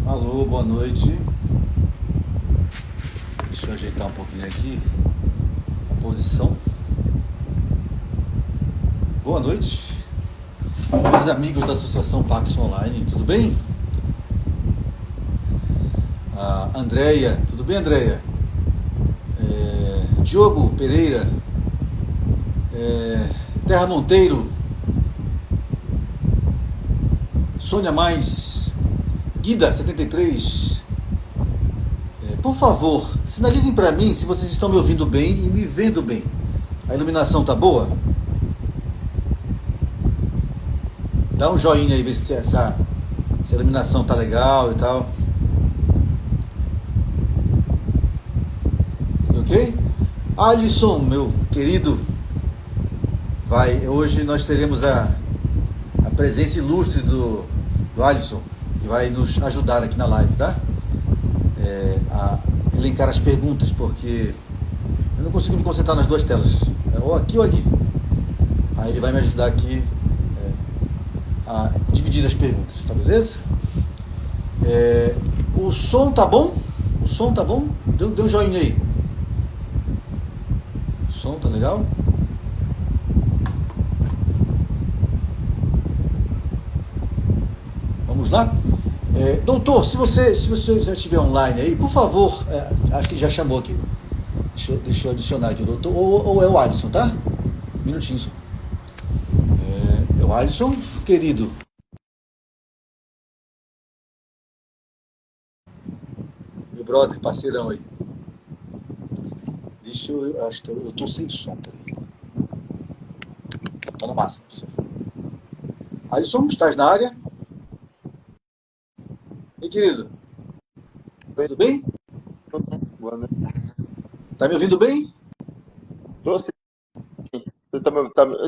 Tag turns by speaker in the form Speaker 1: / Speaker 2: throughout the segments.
Speaker 1: Alô, boa noite. Deixa eu ajeitar um pouquinho aqui a posição. Boa noite, meus amigos da Associação Pax Online, tudo bem? Andréia, tudo bem, Andréia? Diogo Pereira, Terra Monteiro, Sônia Mais, Guida 73. Por favor, sinalizem para mim se vocês estão me ouvindo bem e me vendo bem. A iluminação tá boa? Dá um joinha aí, ver se essa iluminação tá legal e tal. Tudo ok? Alisson, meu querido, hoje nós teremos a presença ilustre do Alisson, que vai nos ajudar aqui na live, tá? A elencar as perguntas, porque eu não consigo me concentrar nas duas telas, ou aqui ou aqui. Aí ele vai me ajudar aqui a dividir as perguntas, tá beleza? O som tá bom? O som tá bom? Dê um joinha aí. O som tá legal? Vamos lá? Doutor, se você já estiver online aí, por favor, acho que já chamou aqui. Deixa eu adicionar aqui o doutor, ou é o Alisson, tá? Um minutinho só. É o Alisson, querido. Meu brother, parceirão aí. Acho que eu tô sem som, peraí. Tá no máximo. Alisson, estás na área? E querido? Tudo bem?
Speaker 2: Boa noite.
Speaker 1: Tá me ouvindo bem?
Speaker 2: Tô sim. Eu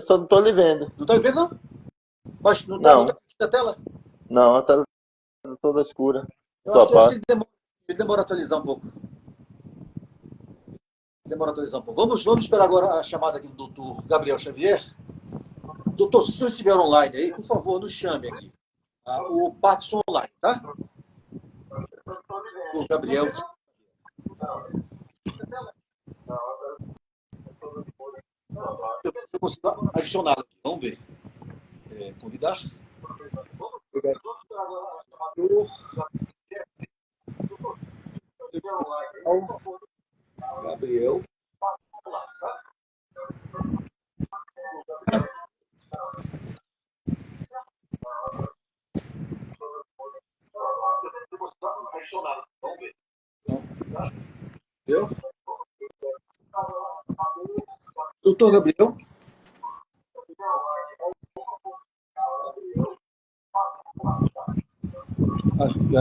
Speaker 2: só não tô lhe vendo.
Speaker 1: Não tá me vendo, não? Mas não tá aqui na tela?
Speaker 2: Não, a tela tá toda escura.
Speaker 1: Eu acho que ele demora a atualizar um pouco. Vamos esperar agora a chamada aqui do doutor Gabriel Xavier. Doutor, se o senhor estiver online aí, por favor, nos chame aqui. O Pax Online, tá? O Gabriel. Eu consigo adicionar aqui. Vamos ver. Convidar. Gabriel. Entendeu? Doutor Gabriel.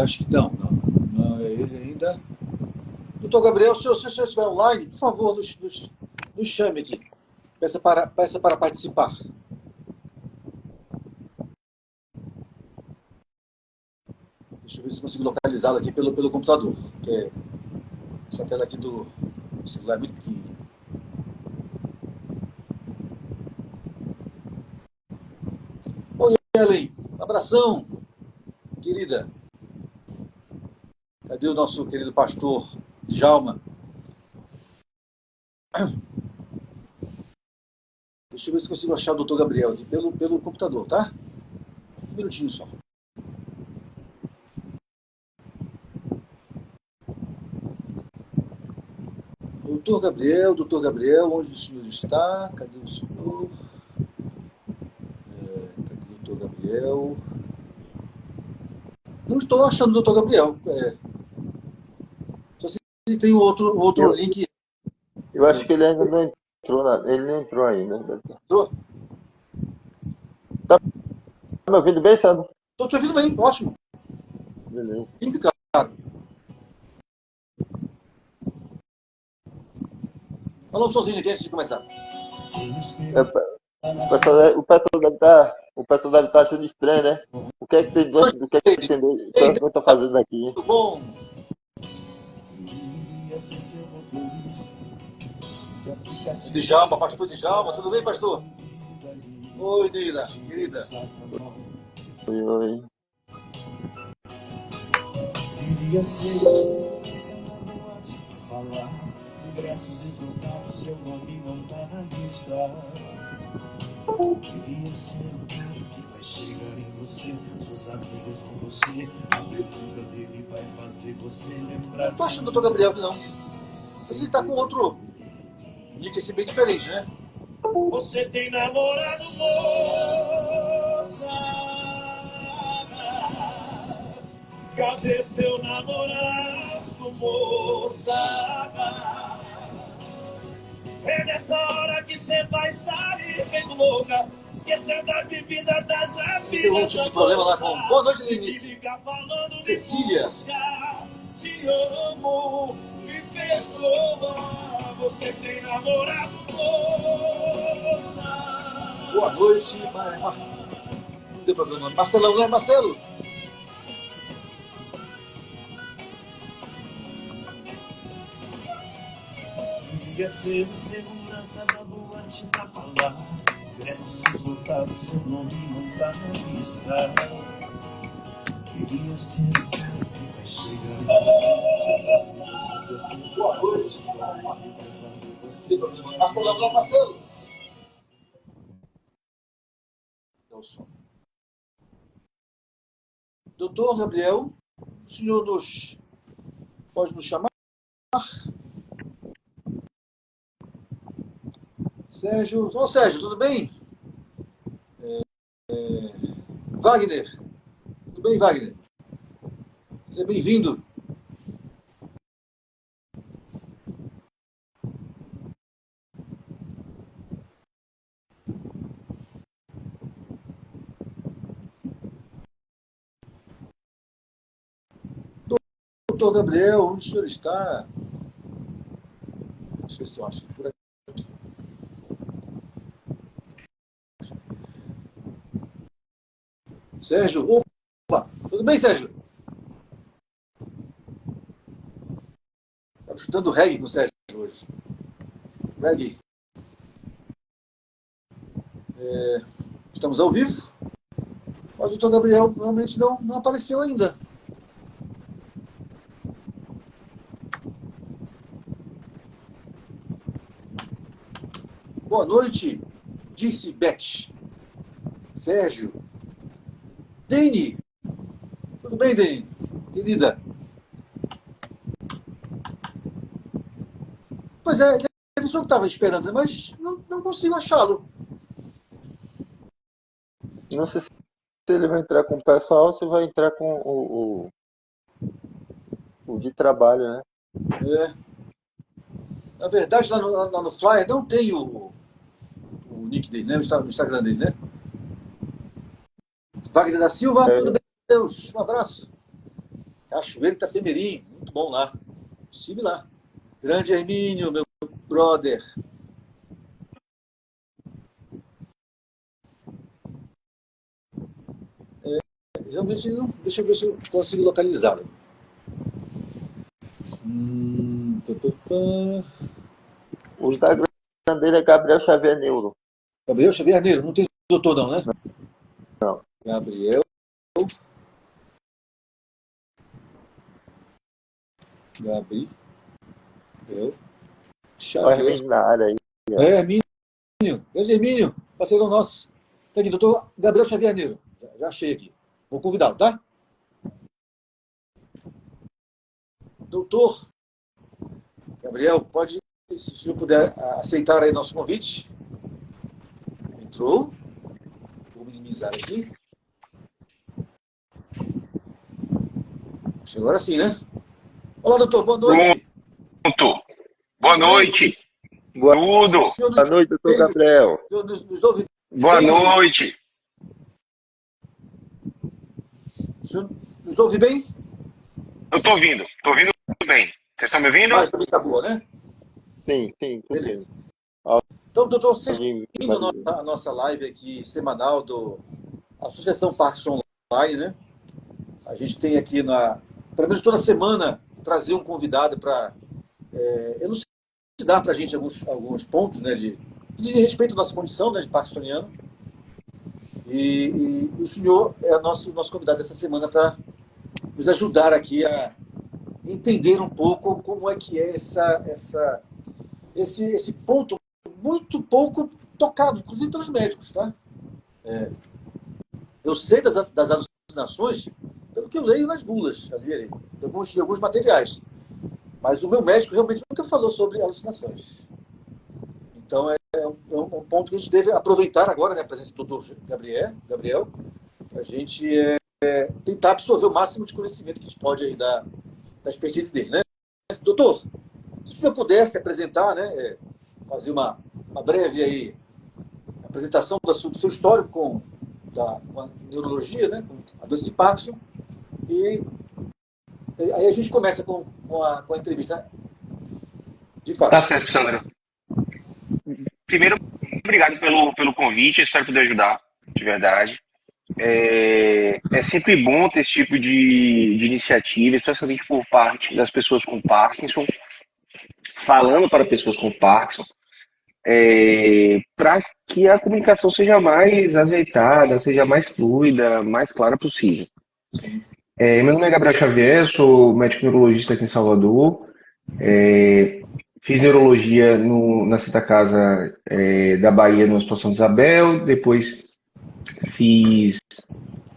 Speaker 1: Acho que não é ele ainda. Doutor Gabriel, se o senhor estiver online, por favor, nos chame aqui. Peça para participar. Deixa eu ver se consigo localizá-lo aqui pelo computador. Porque essa tela aqui do celular é muito pequenininha. Oi, Ellen. Abração, querida. Cadê o nosso querido pastor Djalma? Deixa eu ver se consigo achar o doutor Gabriel aqui pelo computador, tá? Um minutinho só. Doutor Gabriel, onde o senhor está? Cadê o senhor? Cadê o doutor Gabriel? Não estou achando o doutor Gabriel. Só se tem outro link.
Speaker 2: Eu acho que ele ainda não entrou. Ele não entrou ainda.
Speaker 1: Entrou?
Speaker 2: Tá me ouvindo bem, Sandro?
Speaker 1: Estou te ouvindo bem, ótimo.
Speaker 2: Beleza.
Speaker 1: Limpe, claro. Fala um sozinho aqui antes de começar.
Speaker 2: O pessoal deve estar achando estranho, né? O que é que eu estou fazendo aqui?
Speaker 1: Tudo bom? Djalma, pastor Djalma, tudo bem, pastor? Oi, Neila, querida.
Speaker 2: Oi.
Speaker 3: Queria ser seu nome falar. Ingressos esgotados, seu nome não tá na lista. Queria ser o cara que vai chegar em você. Suas amigas vão você. A pergunta dele vai fazer você lembrar.
Speaker 1: Não tô achando o Dr. Gabriel, não. Mas ele tá com outro nick assim bem diferente, né?
Speaker 3: Você tem namorado, moça? Cadê seu namorado, moça? É nessa hora que você vai sair feito louca, esquecendo da bebida das amigas.
Speaker 1: Tem um tipo de problema lá com... Boa noite, Denise. Cecília.
Speaker 3: Te amo, me perdoa. Você tem namorado, moça?
Speaker 1: Boa noite, Marcelo. Não tem problema. Marcelão, né, Marcelo?
Speaker 3: Queria ser o segurança da boate pra falar. Ingressos esgotados, seu nome não tá na lista. Queria ser o cara que vai chegar.
Speaker 1: Boa noite. Marcelão, né, Marcelo? É o som. Doutor Gabriel, o senhor pode nos chamar? Sérgio. Ô, Sérgio, tudo bem? Wagner. Tudo bem, Wagner? Seja bem-vindo. Doutor Gabriel, onde o senhor está? Deixa eu ver se eu acho por aqui. Sérgio, opa! Tudo bem, Sérgio? Estava estudando reggae com o Sérgio hoje. Reggae. Estamos ao vivo, mas o doutor Gabriel realmente não apareceu ainda. Boa noite, disse Beth. Sérgio. Dani. Tudo bem, Dani? Querida. Pois é, ele avisou que estava esperando, mas não consigo achá-lo.
Speaker 2: Não sei se ele vai entrar com o pessoal ou se vai entrar com o de trabalho, né?
Speaker 1: É. Na verdade, lá no Flyer não tem o nick dele, né? O Instagram dele, né? Wagner da Silva, tudo bem, Deus? Um abraço. Cachoeiro Itapemirim, muito bom lá. Estive lá. Grande Hermínio, meu brother. Realmente não. Deixa eu ver se eu consigo localizá-lo.
Speaker 2: O Instagram dele é Gabriel Xavier Neuro.
Speaker 1: Gabriel Xavier Neiro, não tem doutor não, né?
Speaker 2: Não.
Speaker 1: Gabriel Xavier.
Speaker 2: Hermínio na área aí.
Speaker 1: Hermínio. Grande Hermínio, parceiro nosso. Tá aqui, doutor Gabriel Xavier Neiro. Já achei aqui. Vou convidá-lo, tá? Doutor Gabriel, pode, se o senhor puder aceitar aí nosso convite. Entrou. Vou minimizar aqui. Acho que agora sim, né? Olá, doutor, boa noite.
Speaker 4: Pronto. Boa noite. Tudo.
Speaker 2: Boa noite, doutor Gabriel.
Speaker 1: O senhor nos ouve
Speaker 4: Boa
Speaker 1: bem?
Speaker 4: noite.
Speaker 1: O senhor nos ouve bem?
Speaker 4: Eu estou ouvindo bem. Vocês estão me ouvindo?
Speaker 1: Mas também tá boa, né?
Speaker 2: Sim.
Speaker 1: Beleza. Então, doutor, seja bem-vindo à nossa live aqui semanal do Associação Parkinson Online, né? A gente tem aqui, pelo menos toda semana, trazer um convidado para elucidar para a gente alguns pontos, né, que dizem respeito à nossa condição, né, de parkinsoniano. E o senhor é nosso convidado essa semana para nos ajudar aqui a entender um pouco como é que é esse ponto muito pouco tocado, inclusive pelos médicos, tá? Eu sei das alucinações pelo que eu leio nas bulas, ali, de alguns materiais. Mas o meu médico realmente nunca falou sobre alucinações. Então, é um ponto que a gente deve aproveitar agora, né, a presença do doutor Gabriel, para a gente tentar absorver o máximo de conhecimento que a gente pode aí da expertise dele, né? Doutor, se o senhor puder se apresentar, né, fazer uma breve aí apresentação do seu histórico com a neurologia, né, com a doença de Parkinson, e aí a gente começa com a entrevista de fato.
Speaker 4: Tá certo, Sandra. Primeiro, obrigado pelo convite, espero poder ajudar, de verdade. É sempre bom ter esse tipo de iniciativa, especialmente por parte das pessoas com Parkinson, falando para pessoas com Parkinson, para que a comunicação seja mais azeitada, seja mais fluida, mais clara possível. Meu nome é Gabriel Xavier, sou médico neurologista aqui em Salvador. Fiz neurologia na Santa Casa da Bahia, no Hospital Santa Isabel. Depois fiz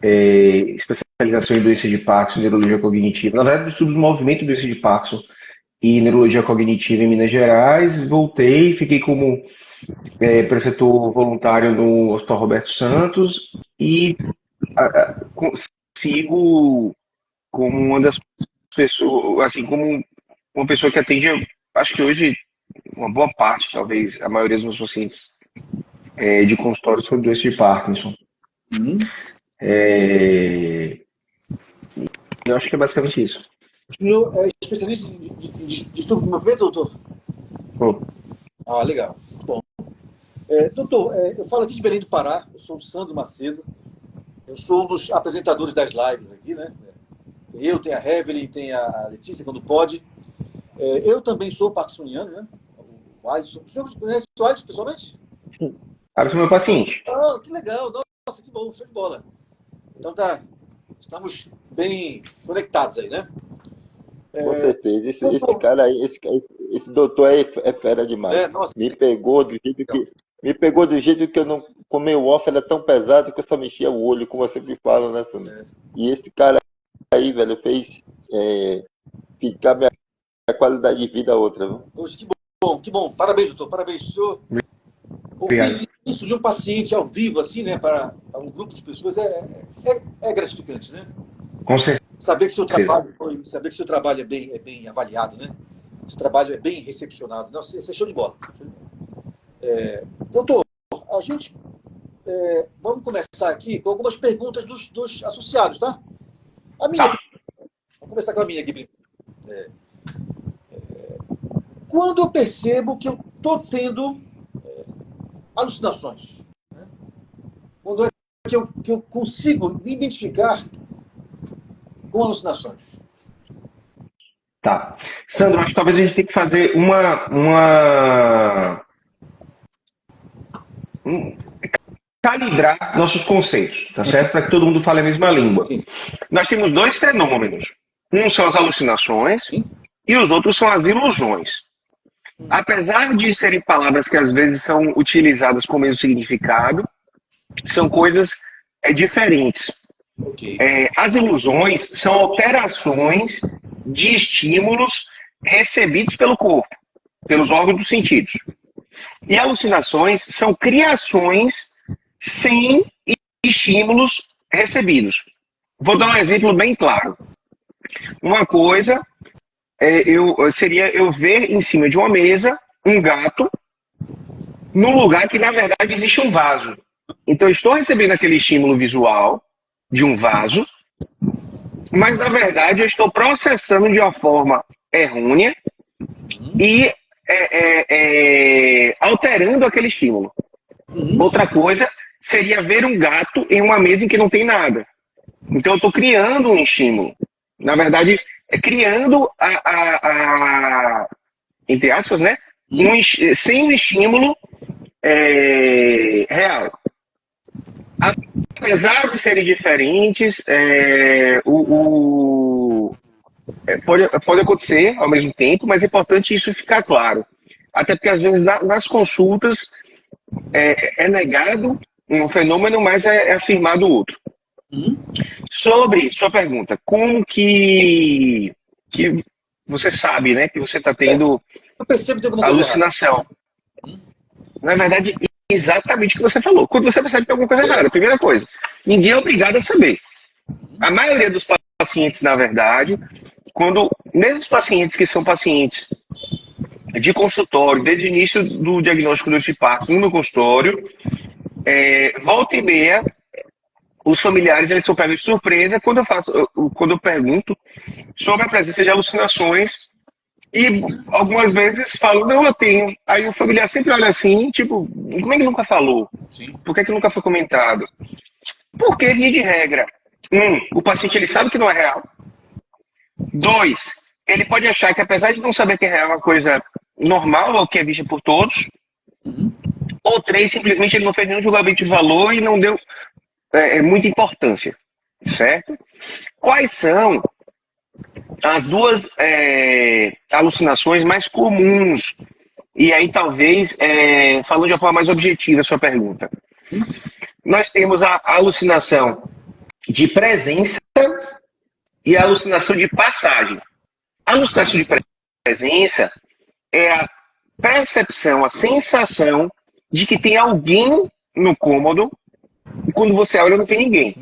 Speaker 4: especialização em doença de Parkinson, neurologia cognitiva. Na verdade, estudo do movimento doença de Parkinson e neurologia cognitiva em Minas Gerais. Voltei, fiquei como preceptor voluntário no Hospital Roberto Santos e sigo como uma das pessoas, assim, como uma pessoa que atende, acho que hoje, uma boa parte, talvez, a maioria dos meus pacientes de consultório são doença de Parkinson. Eu acho que é basicamente isso.
Speaker 1: O senhor é especialista de distúrbio do movimento, doutor?
Speaker 4: Bom.
Speaker 1: Ah, legal. Bom. Doutor, eu falo aqui de Belém do Pará, eu sou o Sandro Macedo, eu sou um dos apresentadores das lives aqui, né? Eu, tem a Evelyn, tem a Letícia, quando pode. Eu também sou parkinsoniano, né? O Alisson. O senhor conhece o Alisson pessoalmente?
Speaker 4: Alisson é meu paciente.
Speaker 1: Ah, que legal. Nossa, que bom, show de bola. Então estamos bem conectados aí, né?
Speaker 2: Com certeza. Esse cara aí, esse doutor aí é fera demais.
Speaker 1: Nossa.
Speaker 2: Me pegou do jeito que eu não. O meu off era tão pesado que eu só mexia o olho, como eu sempre falo, né, Sandro? E esse cara aí, velho, fez ficar minha qualidade de vida outra, viu?
Speaker 1: Poxa, que bom. Parabéns, doutor. Parabéns, senhor. Ouvir isso de um paciente ao vivo, assim, né, para um grupo de pessoas é gratificante, né?
Speaker 4: Com certeza.
Speaker 1: Saber que seu trabalho é bem avaliado, né? Seu trabalho é bem recepcionado. Nossa, isso é show de bola. Doutor, a gente vamos começar aqui com algumas perguntas dos associados, tá? Vamos começar com a minha aqui. Quando eu percebo que eu estou tendo alucinações, né? Quando é que eu consigo me identificar com alucinações?
Speaker 4: Tá. Sandro, acho que talvez a gente tenha que fazer calibrar nossos conceitos, tá certo? Para que todo mundo fale a mesma língua.
Speaker 1: Sim.
Speaker 4: Nós temos dois fenômenos. Um são as alucinações e os outros são as ilusões. Apesar de serem palavras que às vezes são utilizadas com o mesmo significado, são coisas diferentes.
Speaker 1: Okay.
Speaker 4: As ilusões são alterações de estímulos recebidos pelo corpo, pelos órgãos dos sentidos. E alucinações são criações sem estímulos recebidos. Vou dar um exemplo bem claro. Uma coisa seria eu ver em cima de uma mesa um gato num lugar que, na verdade, existe um vaso. Então, eu estou recebendo aquele estímulo visual de um vaso, mas, na verdade, eu estou processando de uma forma errônea e alterando aquele estímulo. Outra coisa seria ver um gato em uma mesa em que não tem nada. Então, eu estou criando um estímulo. Na verdade, criando entre aspas, né? Sem um estímulo real. Apesar de serem diferentes, Pode acontecer ao mesmo tempo, mas é importante isso ficar claro. Até porque, às vezes, nas consultas, é negado um fenômeno, mas é afirmado outro. Sobre sua pergunta, como que você sabe, né, que você está tendo
Speaker 1: Eu percebo que tem alguma coisa errada.
Speaker 4: alucinação? Na verdade, exatamente o que você falou. Quando você percebe que tem alguma coisa errada, primeira coisa, ninguém é obrigado a saber. A maioria dos pacientes, na verdade, mesmo os pacientes que são pacientes de consultório, desde o início do diagnóstico do Parkinson no meu consultório, volta e meia, os familiares eles são pegos de surpresa quando eu pergunto sobre a presença de alucinações e algumas vezes falam, não, eu tenho. Aí o familiar sempre olha assim, tipo, como é que nunca falou?
Speaker 1: Sim.
Speaker 4: Por que nunca foi comentado? Porque, via de regra, o paciente ele sabe que não é real. 2, ele pode achar que apesar de não saber que é real é uma coisa normal ou que é vista por todos. Ou 3, simplesmente ele não fez nenhum julgamento de valor e não deu muita importância, certo? Quais são as duas alucinações mais comuns? E aí, talvez, falando de uma forma mais objetiva a sua pergunta. Nós temos a alucinação de presença e a alucinação de passagem. A alucinação de presença é a percepção, a sensação de que tem alguém no cômodo e quando você olha não tem ninguém.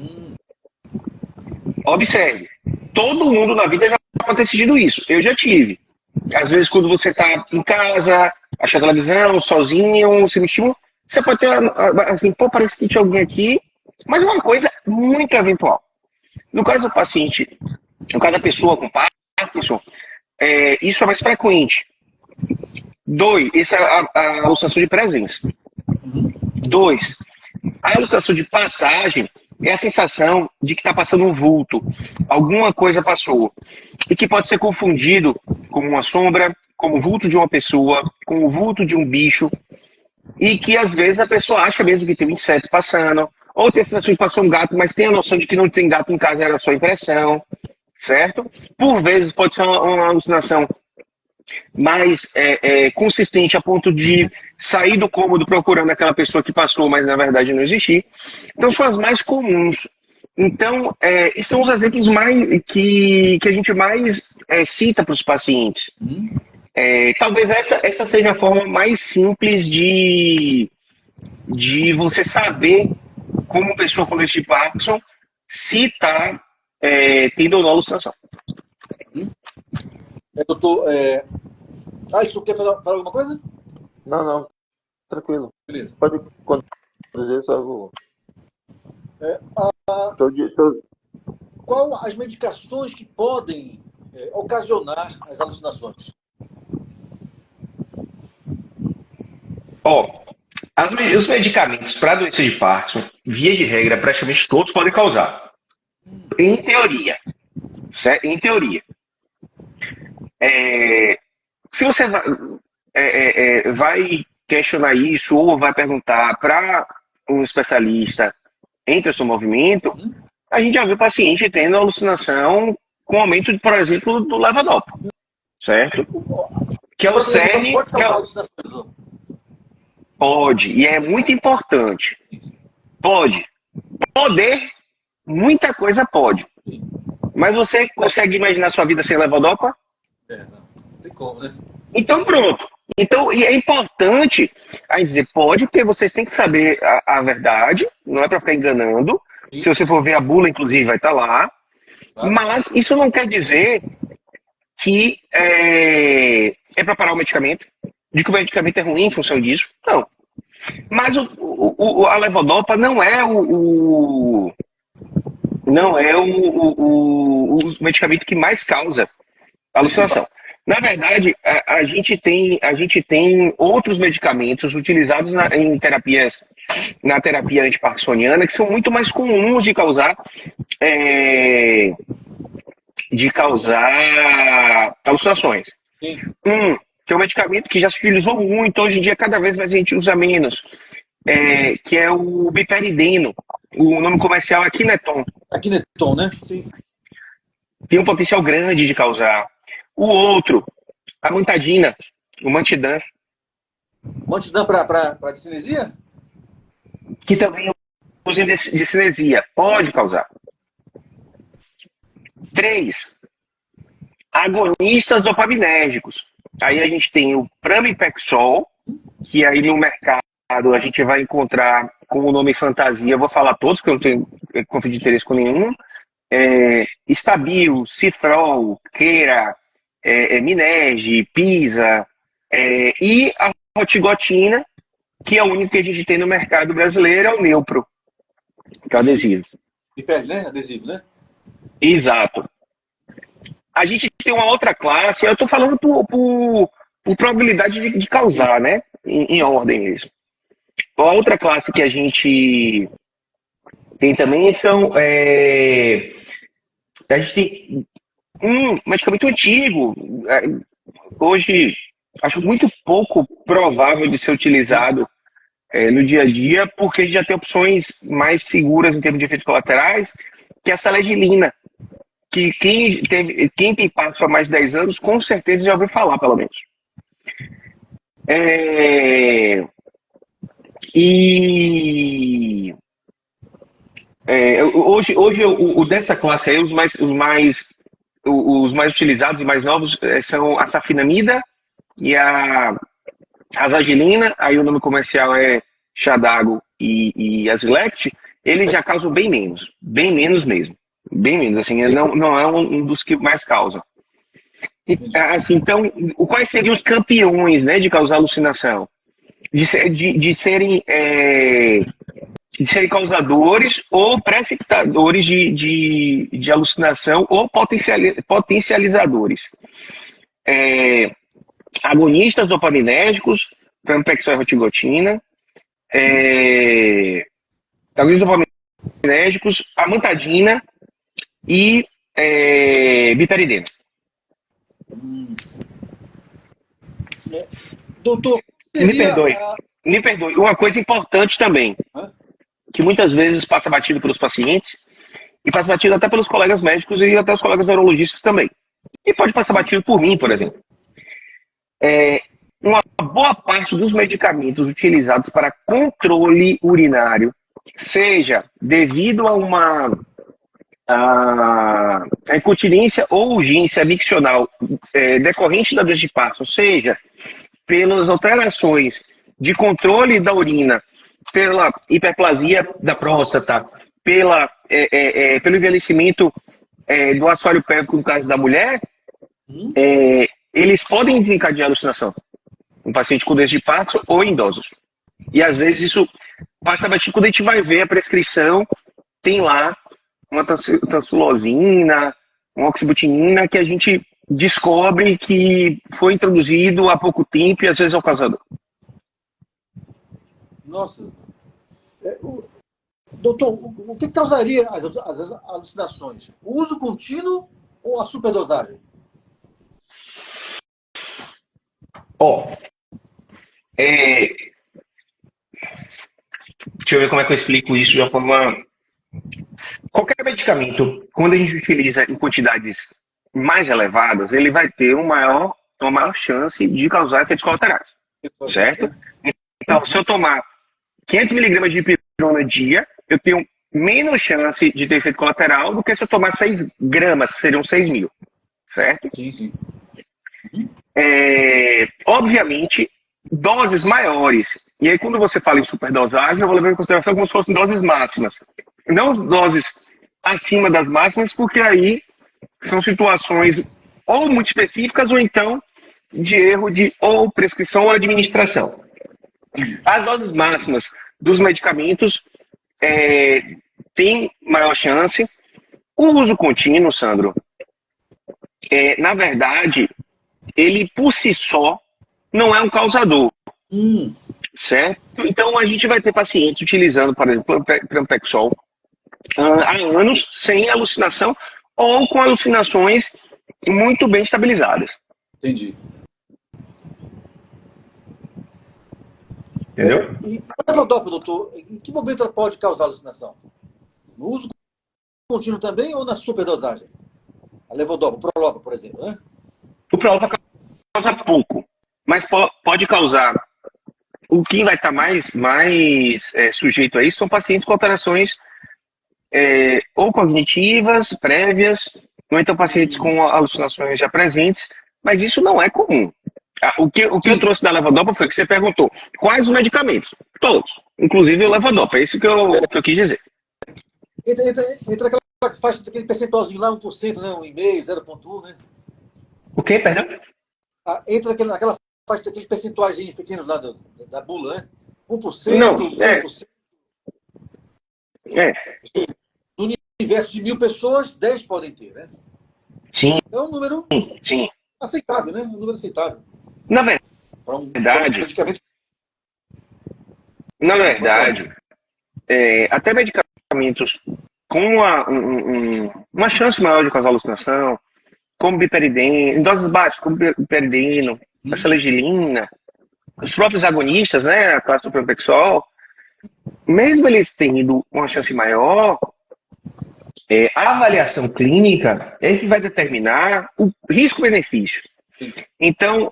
Speaker 4: Observe, todo mundo na vida já pode ter sentido isso. Eu já tive. Às vezes quando você está em casa, achando televisão, sozinho, se mexendo, você pode ter assim, pô, parece que tinha alguém aqui, mas é uma coisa muito eventual. No caso do paciente, no caso da pessoa com Parkinson, isso é mais frequente. 2, essa é a alucinação de presença. 2, a alucinação de passagem é a sensação de que está passando um vulto, alguma coisa passou, e que pode ser confundido com uma sombra, como o vulto de uma pessoa, com o vulto de um bicho, e que às vezes a pessoa acha mesmo que tem um inseto passando, ou tem a sensação de que passou um gato, mas tem a noção de que não tem gato em casa, era só impressão, certo? Por vezes pode ser uma alucinação mais consistente a ponto de sair do cômodo procurando aquela pessoa que passou, mas na verdade não existir. Então são as mais comuns. Então, esses são os exemplos mais que a gente mais cita para os pacientes. Talvez essa seja a forma mais simples de você saber como pessoa com este Parkinson se está tendo ou não alucinação.
Speaker 1: Doutor, isso quer falar alguma coisa?
Speaker 2: Não, tranquilo.
Speaker 1: Beleza.
Speaker 2: Pode conduzir, só vou.
Speaker 1: Qual as medicações que podem ocasionar as alucinações?
Speaker 4: Os medicamentos para doença de Parkinson, via de regra, praticamente todos podem causar. Em teoria. Certo? Em teoria. Se você vai questionar isso ou vai perguntar para um especialista em transtorno do movimento, a gente já viu paciente tendo alucinação com aumento, por exemplo, do levodopa, certo? Que é o cerne... Pode, e é muito importante. Pode. Poder, muita coisa pode. Mas você consegue imaginar sua vida sem levodopa?
Speaker 1: Não tem como, né?
Speaker 4: Então pronto. Então, e é importante a dizer, pode, porque vocês têm que saber a verdade, não é para ficar enganando. Se você for ver a bula, inclusive, vai estar lá. Mas isso não quer dizer que é para parar o medicamento, de que o medicamento é ruim em função disso. Não. Mas a levodopa não é o medicamento que mais causa alucinação. Na verdade, a gente tem outros medicamentos utilizados na terapia antiparkinsoniana que são muito mais comuns de causar alucinações.
Speaker 1: Sim.
Speaker 4: Que é um medicamento que já se utilizou muito, hoje em dia cada vez mais a gente usa menos, que é o biperideno. O nome comercial é Kineton.
Speaker 1: A Kineton, né? Sim.
Speaker 4: tem um potencial grande de causar. O outro, a mantadina, o Mantidan,
Speaker 1: Mantidão para discinesia?
Speaker 4: que também usa de cinesia, pode causar. 3, agonistas dopaminérgicos. Aí a gente tem o Pramipexol, que aí no mercado a gente vai encontrar com o nome fantasia, eu vou falar todos, porque eu não tenho conflito de interesse com nenhum. Stabil, Cifrol, Queira, Minerge, Pisa, e a rotigotina, que é o único que a gente tem no mercado brasileiro, é o Neupro, que é o adesivo.
Speaker 1: E pele, né? Adesivo, né?
Speaker 4: Exato. A gente tem uma outra classe, eu estou falando por probabilidade de causar, né? Em ordem mesmo. A outra classe que a gente tem também são. A gente tem um medicamento antigo, hoje acho muito pouco provável de ser utilizado no dia a dia, porque a gente já tem opções mais seguras em termos de efeitos colaterais, que é a salegilina, que quem tem passo há mais de 10 anos, com certeza já ouviu falar, pelo menos. Hoje o dessa classe aí, os mais utilizados e mais novos são a safenamida e a azagelina, aí o nome comercial é Xadago e Azilect. Eles já causam bem menos mesmo. Bem menos, assim, não é um dos que mais causam. Assim, então, quais seriam os campeões, né, de causar alucinação? De serem causadores ou precipitadores de alucinação ou potencializadores. Agonistas dopaminérgicos, pramipexol e rotigotina, agonistas dopaminérgicos, amantadina e bitaridina.
Speaker 1: Doutor,
Speaker 4: Me perdoe. Uma coisa importante também, que muitas vezes passa batido pelos pacientes e passa batido até pelos colegas médicos e até os colegas neurologistas também. E pode passar batido por mim, por exemplo. Uma boa parte dos medicamentos utilizados para controle urinário, seja devido a uma incontinência ou urgência miccional decorrente da doença de Parkinson, seja pelas alterações de controle da urina, pela hiperplasia da próstata, pelo envelhecimento do assoalho pélvico no caso da mulher, eles podem desencadear alucinação em paciente com doença de Parkinson ou em idosos. E às vezes isso passa batido quando a gente vai ver a prescrição, tem lá uma tansulosina, uma oxibutinina, que a gente descobre que foi introduzido há pouco tempo e às vezes é o causador.
Speaker 1: Nossa. Doutor, o que causaria as alucinações? O uso contínuo ou a superdosagem?
Speaker 4: Deixa eu ver como é que eu explico isso de uma forma. Qualquer medicamento, quando a gente utiliza em quantidades mais elevadas, ele vai ter uma maior chance de causar efeitos colaterais. Certo? Então, se eu tomar 500 miligramas de pirona dia, eu tenho menos chance de ter efeito colateral do que se eu tomar 6 gramas, que seriam 6.000. Certo?
Speaker 1: Sim.
Speaker 4: Obviamente, doses maiores. E aí, quando você fala em superdosagem, eu vou levar em consideração como se fossem doses máximas. Não doses acima das máximas, porque aí são situações ou muito específicas ou então de erro de ou prescrição ou administração. As doses máximas dos medicamentos têm maior chance. O uso contínuo, Sandro, na verdade, ele por si só não é um causador. Certo? Então a gente vai ter pacientes utilizando, por exemplo, pramipexol há anos sem alucinação ou com alucinações muito bem estabilizadas.
Speaker 1: Entendi.
Speaker 4: Entendeu?
Speaker 1: E a levodopa, doutor, em que momento ela pode causar alucinação? No uso contínuo também ou na superdosagem? A levodopa, o Prolopa, por exemplo, né?
Speaker 4: O Prolopa causa pouco, mas pode causar. O que vai estar mais sujeito a isso são pacientes com alterações ou cognitivas, prévias, ou então pacientes com alucinações já presentes, mas isso não é comum. O que eu trouxe da levodopa foi que você perguntou quais os medicamentos. Todos, inclusive o levodopa, é isso que eu quis dizer.
Speaker 1: Entra aquela faixa daquele percentualzinho lá, 1%, né? 1,5%, 0,1%, né?
Speaker 4: O quê, perdão?
Speaker 1: Entra aquela faixa daqueles percentuais pequenos lá da bula, né? 1%,
Speaker 4: Não,
Speaker 1: 2%. Do universo de 1.000 pessoas, 10 podem ter, né?
Speaker 4: Sim.
Speaker 1: É um número
Speaker 4: Sim.
Speaker 1: aceitável, né? Um número aceitável.
Speaker 4: Na verdade, até medicamentos com uma chance maior de causar alucinação, como biperidina, em doses baixas, como biperidino, a selegilina, os próprios agonistas, né, a classe do pramipexol, mesmo eles tendo uma chance maior, a avaliação clínica é que vai determinar o risco-benefício. Então,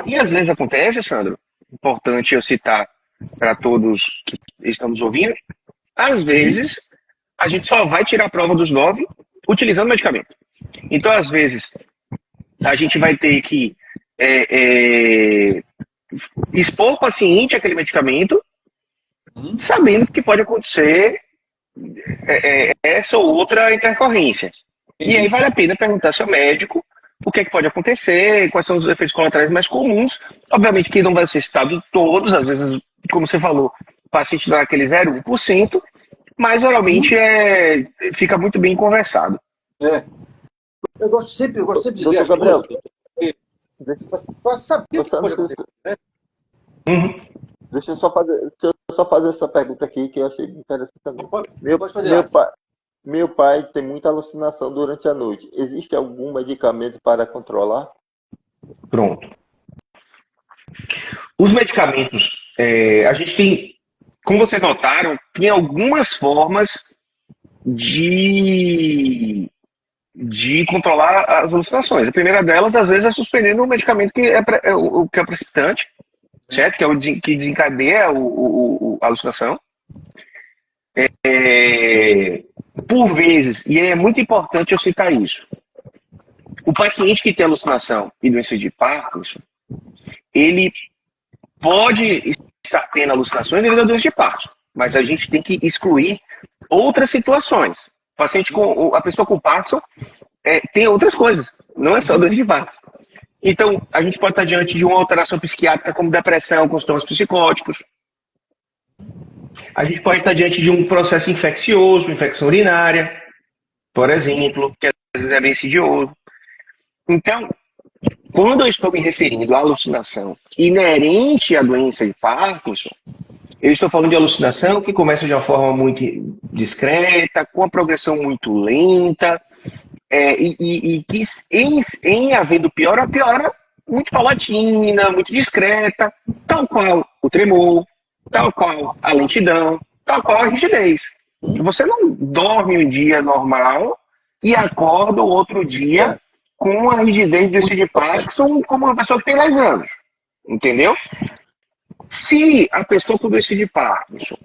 Speaker 4: e às vezes acontece, Sandro, importante eu citar para todos que estão nos ouvindo, às vezes a gente só vai tirar a prova dos 9 utilizando medicamento. Então, às vezes, a gente vai ter que expor o paciente àquele medicamento, sabendo que pode acontecer essa ou outra intercorrência. E aí vale a pena perguntar ao seu médico o que é que pode acontecer, quais são os efeitos colaterais mais comuns. Obviamente que não vai ser citado todos, às vezes, como você falou, o paciente dá aquele 0,1%, mas geralmente fica muito bem conversado.
Speaker 1: Eu gosto sempre de ver as
Speaker 2: Gabriel,
Speaker 1: coisas, para saber o que pode acontecer, né?
Speaker 2: Deixa eu só fazer essa pergunta aqui que eu achei interessante também.
Speaker 1: Pode fazer.
Speaker 2: Meu pai tem muita alucinação durante a noite. Existe algum medicamento para controlar?
Speaker 4: Pronto. Os medicamentos, a gente tem, como vocês notaram, tem algumas formas de controlar as alucinações. A primeira delas, às vezes, é suspendendo o medicamento que é o precipitante, certo? Que é o que desencadeia a alucinação. Por vezes, e é muito importante eu citar isso, o paciente que tem alucinação e doença de Parkinson, ele pode estar tendo alucinações devido à doença de Parkinson, mas a gente tem que excluir outras situações. A pessoa com Parkinson tem outras coisas, não é só doença de Parkinson. Então, a gente pode estar diante de uma alteração psiquiátrica como depressão com sintomas psicóticos. A gente pode estar diante de um processo infeccioso, infecção urinária, por exemplo, que às vezes é bem insidioso. Então, quando eu estou me referindo à alucinação inerente à doença de Parkinson, eu estou falando de alucinação que começa de uma forma muito discreta, com uma progressão muito lenta, e que em havendo piora muito paulatina, muito discreta, tal qual o tremor, tal qual a lentidão, tal qual a rigidez. Você não dorme um dia normal e acorda o outro dia com a rigidez de Parkinson como uma pessoa que tem 10 anos. Entendeu? Se a pessoa com doença de Parkinson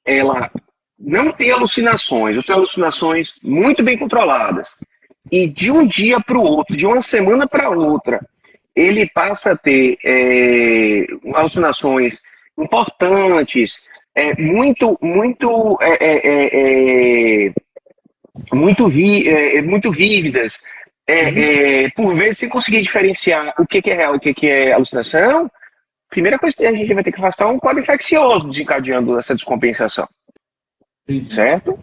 Speaker 4: ela não tem alucinações, ou tem alucinações muito bem controladas, e de um dia para o outro, de uma semana para outra, ele passa a ter alucinações importantes, muito vívidas, por vezes sem conseguir diferenciar o que é real e o que é alucinação. Primeira coisa que a gente vai ter que afastar um quadro infeccioso desencadeando essa descompensação. Certo?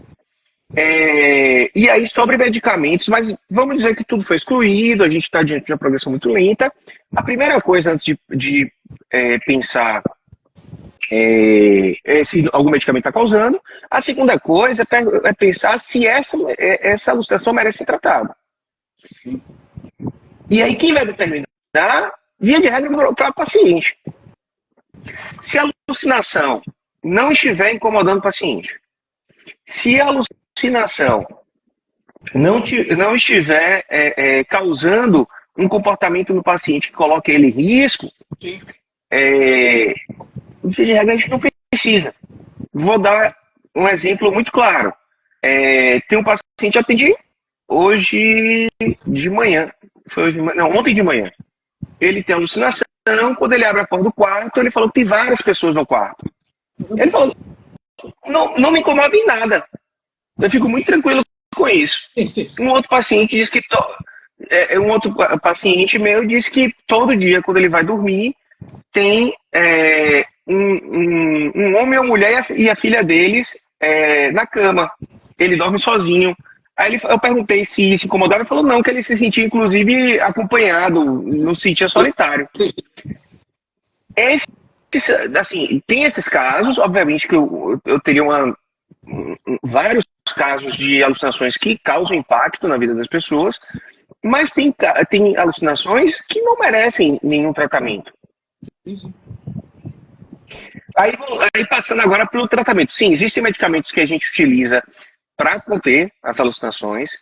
Speaker 4: E aí sobre medicamentos, mas vamos dizer que tudo foi excluído, a gente está diante de uma progressão muito lenta. A primeira coisa antes de pensar se algum medicamento está causando, a segunda coisa é pensar se essa alucinação merece ser tratada. E aí quem vai determinar, via de regra, para o paciente. Se a alucinação não estiver incomodando o paciente, se a alucinação não estiver causando um comportamento no paciente que coloque ele em risco,
Speaker 1: Sim.
Speaker 4: de regra a gente não precisa. Vou dar um exemplo muito claro. Tem um paciente que eu atendi hoje de manhã. Foi hoje de manhã, não, ontem de manhã. Ele tem alucinação. Quando ele abre a porta do quarto, ele falou que tem várias pessoas no quarto. Ele falou, não me incomoda em nada. Eu fico muito tranquilo com isso.
Speaker 1: Sim.
Speaker 4: Um outro paciente diz que um outro paciente meu disse que todo dia, quando ele vai dormir, tem um homem ou mulher e a filha deles na cama. Ele dorme sozinho. Aí eu perguntei se isso incomodava, ele falou não, que ele se sentia inclusive acompanhado, não se sentia solitário. Assim, tem esses casos, obviamente que eu teria vários casos de alucinações que causam impacto na vida das pessoas, mas tem alucinações que não merecem nenhum tratamento.
Speaker 1: Sim.
Speaker 4: Aí passando agora pelo tratamento. Sim, existem medicamentos que a gente utiliza para conter as alucinações,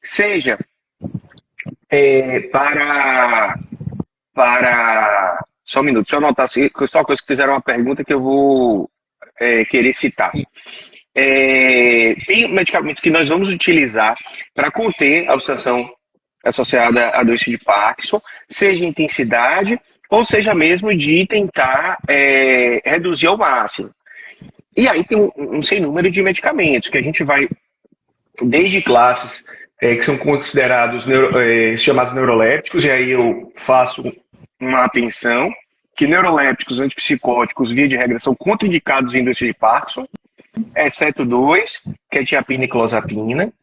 Speaker 4: seja para... Só um minuto, deixa eu anotar assim, só uma coisa que fizeram uma pergunta que eu vou querer citar. Tem medicamentos que nós vamos utilizar para conter a alucinação associada à doença de Parkinson, seja intensidade ou seja mesmo de tentar reduzir ao máximo. E aí tem um sem número de medicamentos que a gente vai, desde classes que são considerados chamados neurolépticos, e aí eu faço uma atenção que neurolépticos, antipsicóticos, via de regra, são contraindicados em doença de Parkinson, exceto dois, que é tiapina e clozapina,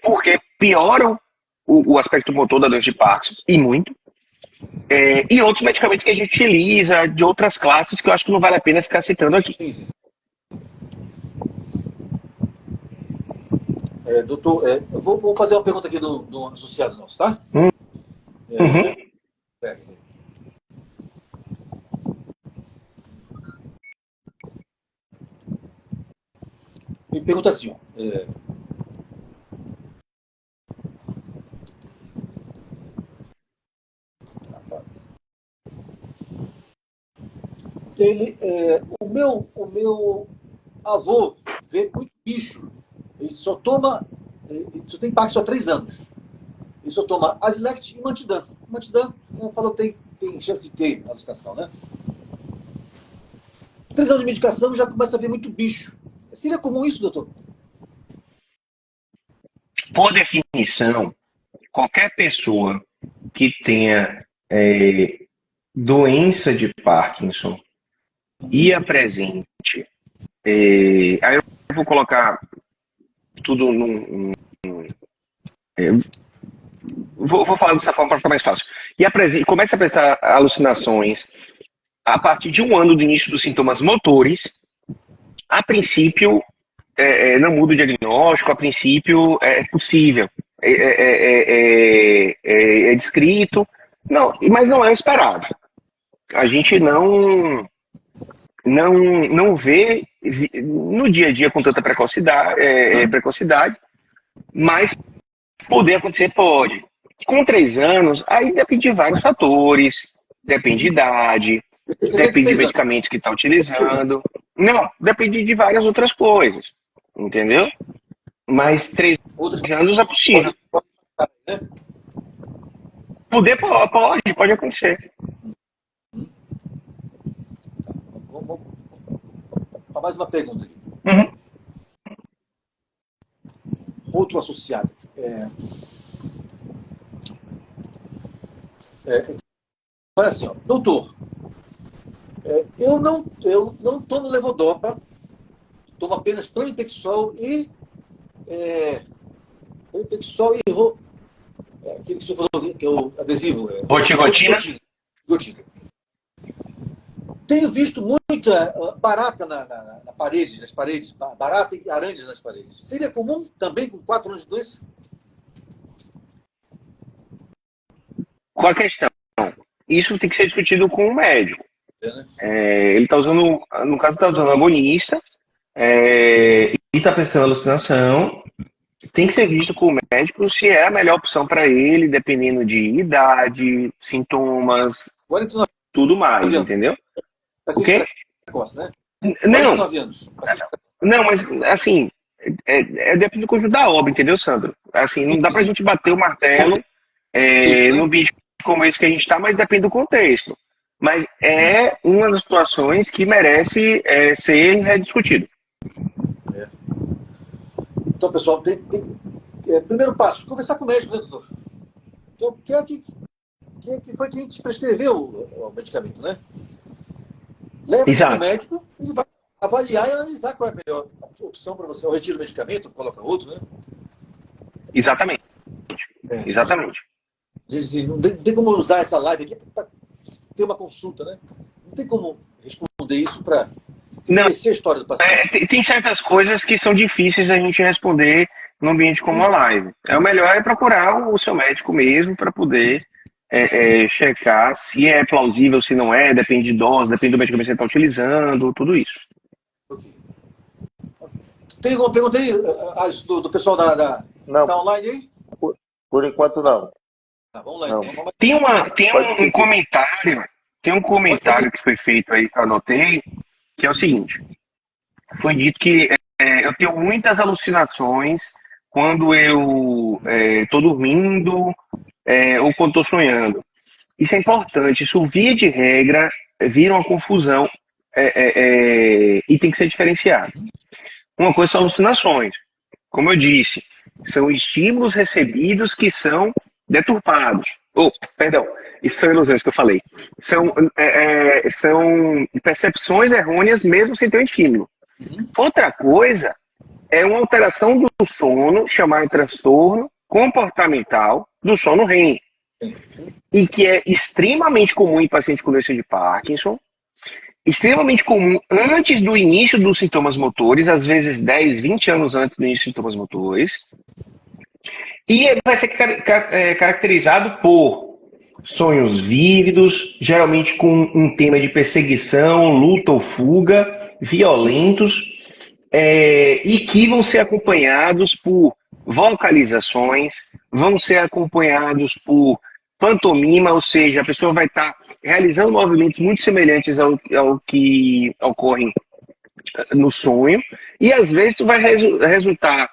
Speaker 4: porque pioram o aspecto motor da doença de Parkinson, e muito. E outros medicamentos que a gente utiliza de outras classes que eu acho que não vale a pena ficar citando aqui.
Speaker 1: Sim. Doutor, eu vou fazer uma pergunta aqui do associado nosso, tá? Me pergunta assim, ó. O meu avô vê muito bicho. Ele só tem Parkinson há 3 anos. Ele só toma Asilect e Mantidan. Mantidan, você falou, tem chance de ter alucinação, né? 3 anos de medicação já começa a ver muito bicho. Seria comum isso, doutor?
Speaker 4: Por definição, qualquer pessoa que tenha doença de Parkinson e apresente, aí eu vou colocar tudo vou falar dessa forma para ficar mais fácil. E começa a apresentar alucinações a partir de 1 ano do início dos sintomas motores. A princípio, não muda o diagnóstico, a princípio é possível, é descrito, mas não é esperado. A gente não vê no dia a dia com tanta precocidade, mas poder acontecer pode. Com 3 anos, aí depende de vários fatores, depende de idade, depende de medicamentos que está utilizando. Não, depende de várias outras coisas, entendeu? Mas 3 anos é possível. Pode acontecer.
Speaker 1: Vamos para mais uma pergunta aqui. Outro associado. Fala assim, ó, doutor, eu não tomo levodopa, tomo apenas pramipexol e aquele que você falou que é o adesivo.
Speaker 4: Rotigotina.
Speaker 1: Tenho visto muita barata nas paredes, barata e aranhas nas paredes. Seria comum também com 4 anos de doença?
Speaker 4: Qual a questão? Isso tem que ser discutido com o médico. Ele está usando, no caso, está usando agonista e está prestando alucinação. tem que ser visto com o médico se é a melhor opção para ele, dependendo de idade, sintomas,
Speaker 1: 49
Speaker 4: tudo mais,
Speaker 1: anos.
Speaker 4: entendeu? O
Speaker 1: Paciente
Speaker 4: quê?
Speaker 1: precoce, né?
Speaker 4: Não,
Speaker 1: 49 anos. Paciente
Speaker 4: não, mas assim, depende do conjunto da obra, entendeu, Sandro? Assim, não dá pra gente bater o martelo
Speaker 1: Isso, né?
Speaker 4: num ambiente como esse que a gente está, mas depende do contexto. Mas é uma das situações que merece ser rediscutido.
Speaker 1: Então, pessoal, primeiro passo, conversar com o médico, né, doutor? Então, que foi quem te prescreveu o medicamento, né? Leva isso para o
Speaker 4: Exato.
Speaker 1: médico, ele vai avaliar e analisar qual é a melhor opção para você. Ou retira o medicamento, ou coloca outro, né?
Speaker 4: Exatamente. Exatamente.
Speaker 1: Não tem como usar essa live aqui para ter uma consulta, né? Não tem como responder isso para conhecer a história do paciente.
Speaker 4: Tem certas coisas que são difíceis a gente responder num ambiente como a live. O melhor é procurar o seu médico mesmo para poder checar se é plausível, se não é, depende de dose, depende do medicamento que você está utilizando, tudo isso.
Speaker 1: Okay. Tem alguma pergunta aí, do pessoal
Speaker 2: Não,
Speaker 1: tá online aí?
Speaker 2: por enquanto não.
Speaker 1: Tá, vamos lá.
Speaker 2: Não.
Speaker 1: Então.
Speaker 4: Tem um comentário que foi feito aí que eu anotei, que é o seguinte. Foi dito que eu tenho muitas alucinações quando eu estou dormindo ou quando estou sonhando. Isso é importante. Isso, via de regra, vira uma confusão e tem que ser diferenciado. Uma coisa são alucinações. Como eu disse, são estímulos recebidos que são deturpados. Perdão, isso são ilusões que eu falei. São percepções errôneas mesmo sem ter um estímulo. Outra coisa é uma alteração do sono, chamada transtorno comportamental do sono REM, e que é extremamente comum em pacientes com doença de Parkinson, extremamente comum antes do início dos sintomas motores, às vezes 10, 20 anos antes do início dos sintomas motores, e ele vai ser caracterizado por sonhos vívidos, geralmente com um tema de perseguição, luta ou fuga, violentos, e que vão ser acompanhados por vocalizações, vão ser acompanhados por pantomima, ou seja, a pessoa vai estar realizando movimentos muito semelhantes ao que ocorrem no sonho, e às vezes vai resultar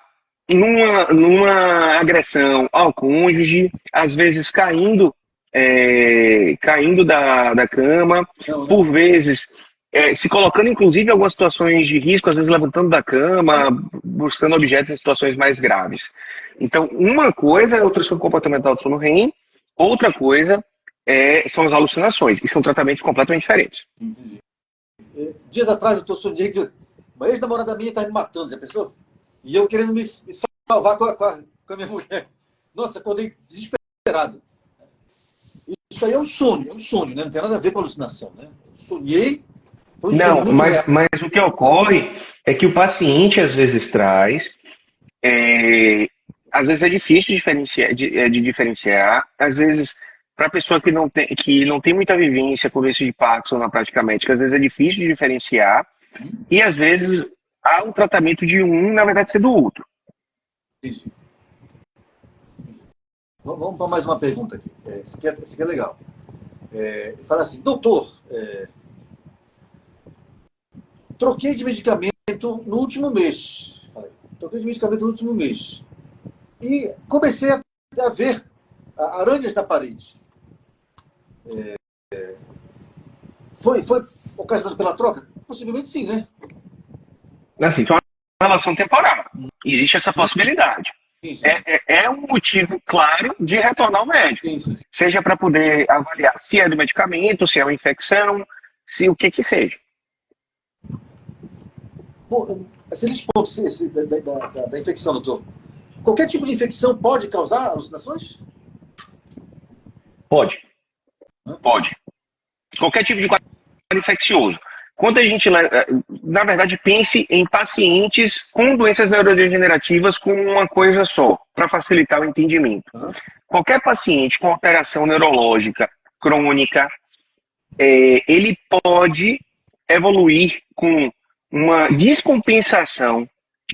Speaker 4: numa agressão ao cônjuge, às vezes caindo da cama, por vezes se colocando inclusive em algumas situações de risco, às vezes levantando da cama, buscando objetos em situações mais graves. Então, uma coisa é o transtorno comportamental do sono REM, outra coisa são as alucinações, e são tratamentos completamente diferentes.
Speaker 1: Entendi. Dias atrás eu sonhei que uma ex-namorada minha estava me matando, já pensou? E eu querendo me salvar com a minha mulher. Nossa, acordei desesperado. Isso aí é um sonho, né? Não tem nada a ver com alucinação, né? Eu sonhei.
Speaker 4: Não, mas o que ocorre é que o paciente às vezes traz, às vezes é difícil de diferenciar, às vezes para a pessoa que não tem muita vivência com doença de Parkinson na prática médica, às vezes é difícil de diferenciar, e às vezes há um tratamento de um, na verdade, ser do outro.
Speaker 1: Isso. Vamos para mais uma pergunta aqui. Esse aqui é legal. Fala assim, doutor, troquei de medicamento no último mês. E comecei a ver aranhas na parede. Foi ocasionado pela troca? Possivelmente sim, né?
Speaker 4: Assim, então é uma relação temporal. Existe essa possibilidade.
Speaker 1: Sim.
Speaker 4: É um motivo claro de retornar ao médico.
Speaker 1: Sim.
Speaker 4: Seja para poder avaliar se é do medicamento, se é uma infecção, se o que seja.
Speaker 1: Bom, nesse ponto da infecção, doutor, qualquer tipo de infecção pode causar alucinações?
Speaker 4: Pode. Qualquer tipo de quadro infeccioso. Quando a gente, na verdade, pense em pacientes com doenças neurodegenerativas com uma coisa só, para facilitar o entendimento. Qualquer paciente com alteração neurológica crônica, ele pode evoluir com uma descompensação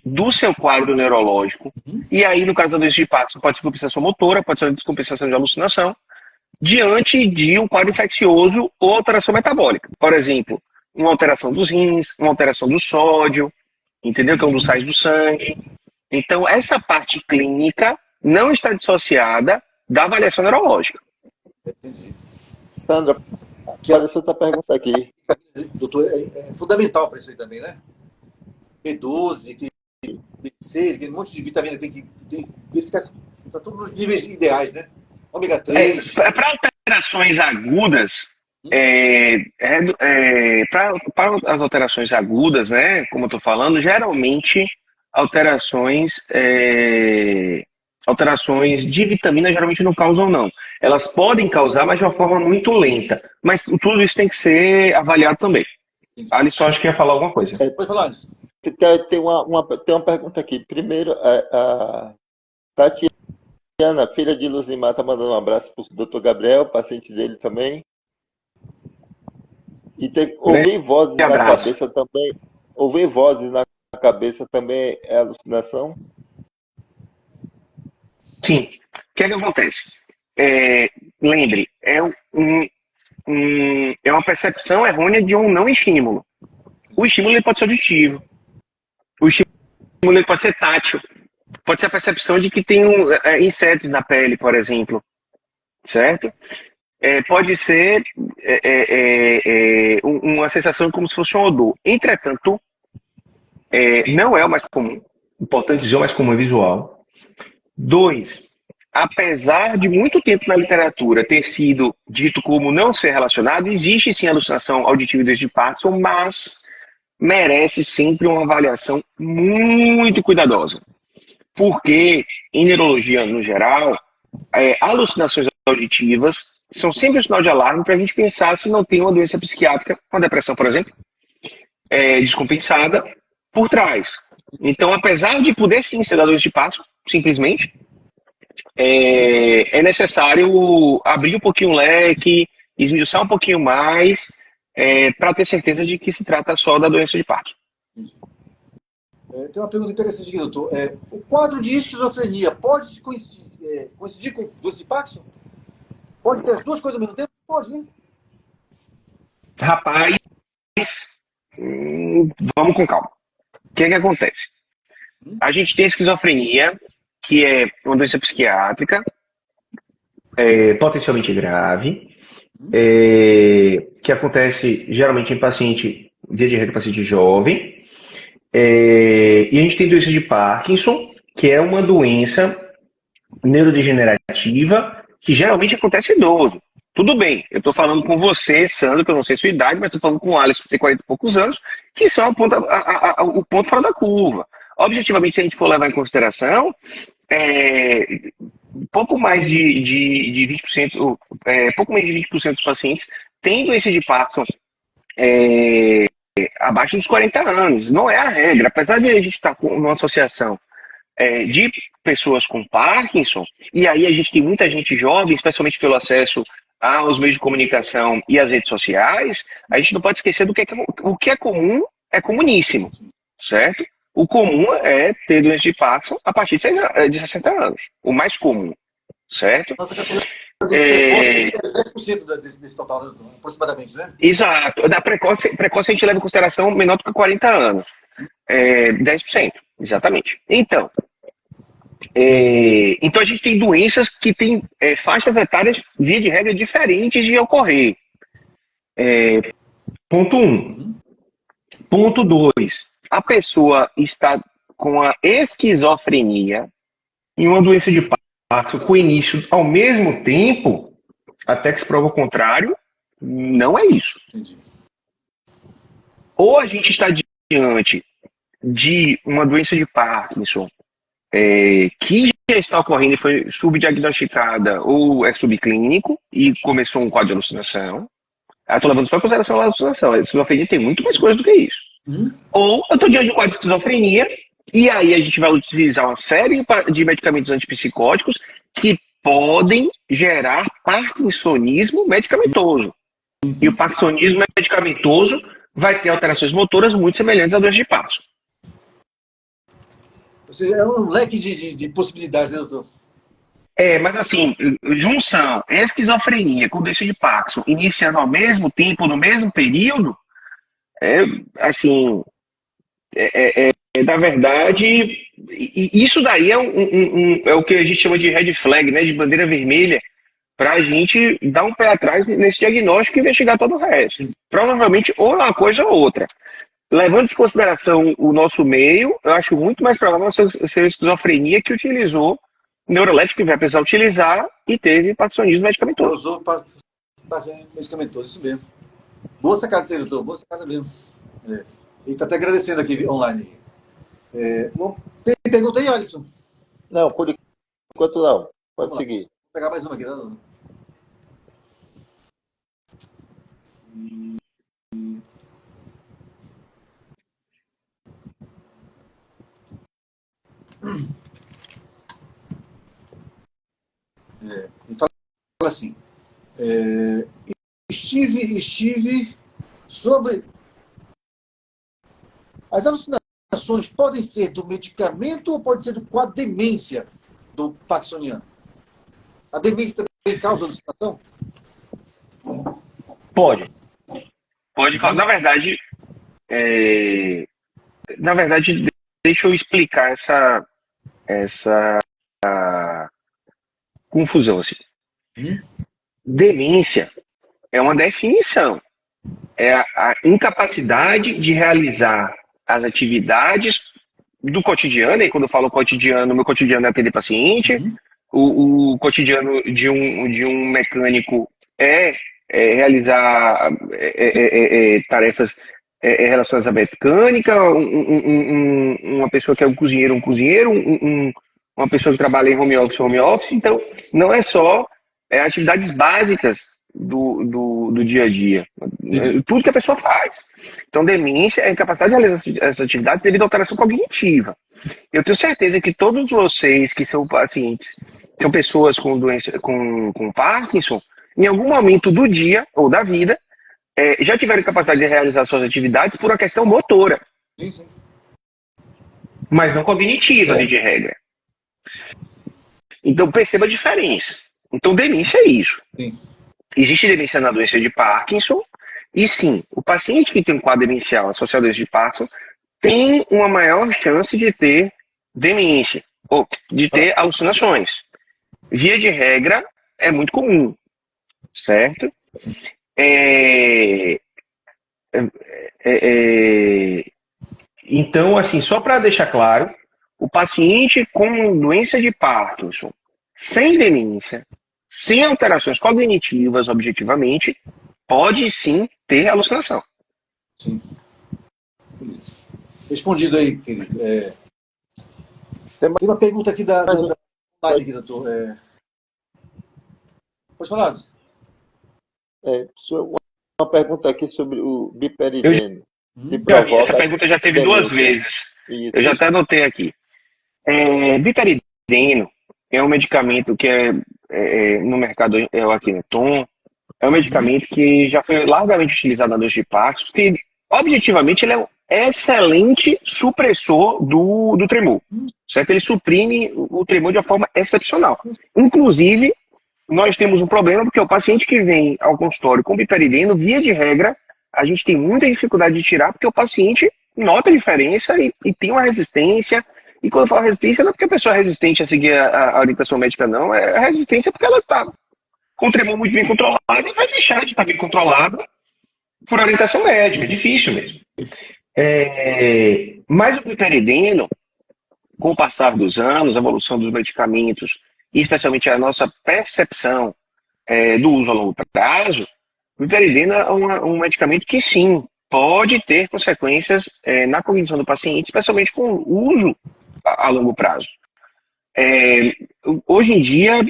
Speaker 4: do seu quadro neurológico. E aí, no caso da doença de Parkinson, pode ser descompensação motora, pode ser uma descompensação de alucinação, diante de um quadro infeccioso ou alteração metabólica. Por exemplo, uma alteração dos rins, uma alteração do sódio, entendeu? Que é um dos sais do sangue. Então, essa parte clínica não está dissociada da avaliação neurológica.
Speaker 1: Entendi.
Speaker 2: Sandra, deixa outra pergunta aqui.
Speaker 1: Doutor, é fundamental para isso aí também, né? B12, B6, aquele monte de vitamina tem que verificar se está tudo nos níveis ideais, né? Ômega 3.
Speaker 4: Para alterações agudas, para as alterações agudas, né, como eu estou falando, geralmente alterações de vitamina geralmente não causam, não. Elas podem causar, mas de uma forma muito lenta. Mas tudo isso tem que ser avaliado também. Alisson, acho que ia falar alguma coisa.
Speaker 1: Pode falar, Alisson.
Speaker 2: Tem uma pergunta aqui. Primeiro, a Tatiana, filha de Luzimar, está mandando um abraço para o Dr. Gabriel, paciente dele também. E ouvir vozes na cabeça também. Ouvir vozes na cabeça também é alucinação?
Speaker 4: Sim. O que é que acontece? Lembre, é uma percepção errônea de um não estímulo. O estímulo ele pode ser auditivo. O estímulo ele pode ser tátil. Pode ser a percepção de que tem insetos na pele, por exemplo. Certo? Pode ser uma sensação como se fosse um odor. Entretanto, não é o mais comum. Importante dizer, o mais comum é visual. 2. Apesar de muito tempo na literatura ter sido dito como não ser relacionado, existe sim alucinação auditiva e doença de Parkinson, mas merece sempre uma avaliação muito cuidadosa. Porque, em neurologia no geral, alucinações auditivas são sempre um sinal de alarme para a gente pensar se não tem uma doença psiquiátrica, uma depressão, por exemplo, descompensada, por trás. Então, apesar de poder sim ser da doença de Parkinson, simplesmente, é necessário abrir um pouquinho o leque, esmiuçar um pouquinho mais, para ter certeza de que se trata só da doença de Parkinson.
Speaker 1: Tem uma pergunta interessante aqui, doutor. O quadro de esquizofrenia pode coincidir com doença de Parkinson? Pode ter as duas coisas ao mesmo tempo? Pode, né?
Speaker 4: Rapaz, vamos com calma. O que acontece? A gente tem esquizofrenia, que é uma doença psiquiátrica, potencialmente grave, que acontece geralmente em paciente, via de regra, paciente jovem. E a gente tem doença de Parkinson, que é uma doença neurodegenerativa que geralmente acontece em idoso. Tudo bem, eu estou falando com você, Sandro, que eu não sei sua idade, mas estou falando com o Alisson, que tem 40 e poucos anos, que são o ponto fora da curva. Objetivamente, se a gente for levar em consideração, pouco mais de 20%, pouco menos de 20% dos pacientes têm doença de Parkinson abaixo dos 40 anos. Não é a regra. Apesar de a gente estar com uma associação de pessoas com Parkinson, e aí a gente tem muita gente jovem, especialmente pelo acesso aos meios de comunicação e às redes sociais, a gente não pode esquecer do que o que é comum é comuníssimo, certo? O comum é ter doença de Parkinson a partir de 60 anos. O mais comum, certo?
Speaker 1: Nossa, 10% desse total, aproximadamente, né?
Speaker 4: Exato. Da precoce a gente leva em consideração menor do que 40 anos. 10%, exatamente. Então a gente tem doenças que têm faixas etárias, via de regra, diferentes de ocorrer. Ponto 1. Ponto 2. A pessoa está com a esquizofrenia e uma doença de Parkinson com início ao mesmo tempo, até que se prova o contrário, não é isso.
Speaker 1: Entendi.
Speaker 4: Ou a gente está diante de uma doença de Parkinson que já está ocorrendo e foi subdiagnosticada ou é subclínico e começou um quadro de alucinação. Estou levando só em consideração a alucinação. A esquizofrenia tem muito mais coisa do que isso. Ou eu estou diante de um quadro de esquizofrenia e aí a gente vai utilizar uma série de medicamentos antipsicóticos que podem gerar parkinsonismo medicamentoso. E o parkinsonismo medicamentoso vai ter alterações motoras muito semelhantes à doença de Parkinson.
Speaker 1: Ou seja, é um leque de possibilidades, né, doutor?
Speaker 4: Mas assim, junção esquizofrenia com doença de Parkinson iniciando ao mesmo tempo, no mesmo período, é assim, na verdade, isso daí é o que a gente chama de red flag, né, de bandeira vermelha, para a gente dar um pé atrás nesse diagnóstico e investigar todo o resto. Provavelmente ou uma coisa ou outra. Levando em consideração o nosso meio, eu acho muito mais provável ser a esquizofrenia que utilizou neurolético, que vai precisar utilizar, e teve parkinsonismo medicamentoso.
Speaker 1: Usou para medicamentoso, isso mesmo. Boa sacada, doutor, boa sacada mesmo. Ele está até agradecendo aqui online. Bom, tem pergunta aí, Alisson?
Speaker 2: Não, por enquanto não. Pode seguir.
Speaker 1: Vou pegar mais uma aqui. Ele fala assim, estive sobre... As alucinações podem ser do medicamento ou pode ser do quadro de demência do parkinsoniano? A demência também causa alucinação?
Speaker 4: Pode. Na verdade, deixa eu explicar essa confusão. Assim. Demência é uma definição. É a incapacidade de realizar as atividades do cotidiano, e quando eu falo cotidiano, meu cotidiano é atender paciente, o cotidiano de um mecânico é realizar tarefas relacionadas à mecânica, uma pessoa que é um cozinheiro, uma pessoa que trabalha em home office, então não é só atividades básicas do dia a dia, tudo que a pessoa faz. Então, demência é a incapacidade de realizar essas atividades devido à alteração cognitiva. Eu tenho certeza que todos vocês que são pacientes, são pessoas com doença, com Parkinson, em algum momento do dia ou da vida, já tiveram capacidade de realizar suas atividades por uma questão motora.
Speaker 1: Sim.
Speaker 4: Mas não cognitiva, de regra. Então, perceba a diferença. Então, demência é isso.
Speaker 1: Sim.
Speaker 4: Existe demência na doença de Parkinson, e sim, o paciente que tem um quadro demencial associado à doença de Parkinson tem uma maior chance de ter demência, ou de ter alucinações. Via de regra, é muito comum, certo? Então, assim, só para deixar claro, o paciente com doença de Parkinson, sem demência, sem alterações cognitivas, objetivamente, pode sim ter alucinação.
Speaker 1: Sim. Respondido aí, querido. Tem uma pergunta aqui da live, doutor. Pode falar?
Speaker 2: Uma pergunta aqui sobre o biperideno.
Speaker 4: Essa pergunta já teve duas vezes. Isso. Eu já até anotei aqui. Biperideno é um medicamento que no mercado é o Akhenaton. É um medicamento que já foi largamente utilizado na doença de Parkinson, que objetivamente ele é um excelente supressor do tremor. Certo? Ele suprime o tremor de uma forma excepcional. Inclusive, nós temos um problema porque o paciente que vem ao consultório com biperideno, via de regra, a gente tem muita dificuldade de tirar porque o paciente nota a diferença e tem uma resistência. E quando eu falo resistência, não é porque a pessoa é resistente a seguir a orientação médica, não. É resistência porque ela está com o tremor muito bem controlado e vai deixar de estar bem controlada por orientação médica. É difícil mesmo. Mas o biperideno, com o passar dos anos, a evolução dos medicamentos, e especialmente a nossa percepção do uso a longo prazo, o biperideno é um medicamento que sim, pode ter consequências na cognição do paciente, especialmente com o uso a longo prazo. Hoje em dia,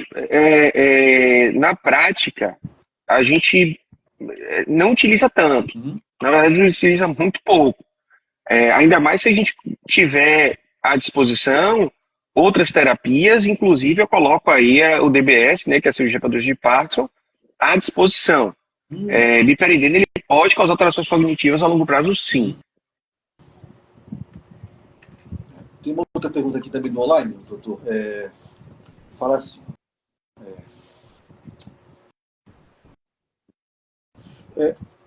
Speaker 4: na prática, a gente não utiliza tanto. Na verdade, a gente utiliza muito pouco. Ainda mais se a gente tiver à disposição outras terapias, inclusive eu coloco aí o DBS, né, que é a cirurgia para doença de Parkinson, à disposição. Biperideno ele pode causar alterações cognitivas a longo prazo, sim.
Speaker 1: Tem uma outra pergunta aqui também do online, doutor. Fala assim.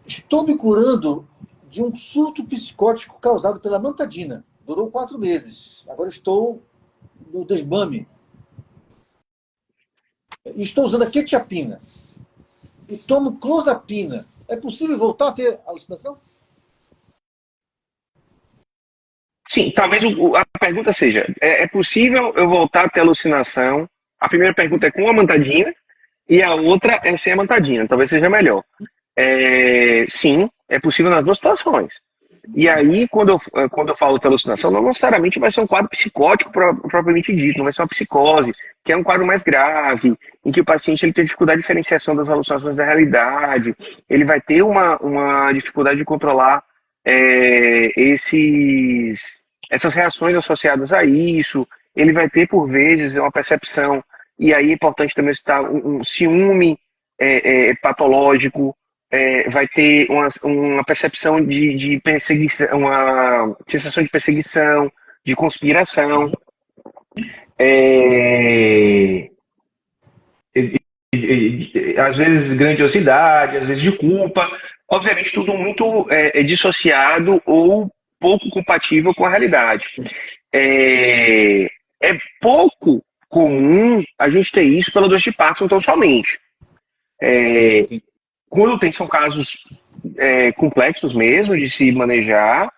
Speaker 1: Estou me curando de um surto psicótico causado pela mantadina. Durou 4 meses. Agora estou no desmame. Estou usando a quetiapina. E tomo clozapina. É possível voltar a ter alucinação?
Speaker 4: Sim, talvez a pergunta seja, é possível eu voltar a ter alucinação? A primeira pergunta é com a mantadina e a outra é sem a mantadina, talvez seja melhor. Sim, é possível nas duas situações. E aí, quando eu falo de alucinação, não necessariamente vai ser um quadro psicótico propriamente dito, não vai ser uma psicose, que é um quadro mais grave, em que o paciente ele tem dificuldade de diferenciação das alucinações da realidade, ele vai ter uma dificuldade de controlar essas reações associadas a isso, ele vai ter, por vezes, uma percepção, e aí é importante também citar um ciúme patológico, vai ter uma percepção de perseguição, uma sensação de perseguição, de conspiração. Às vezes grandiosidade, às vezes de culpa. Obviamente, tudo muito dissociado ou pouco compatível com a realidade. É pouco comum a gente ter isso pela doença de Parkinson tão somente. Quando são casos complexos mesmo de se manejar,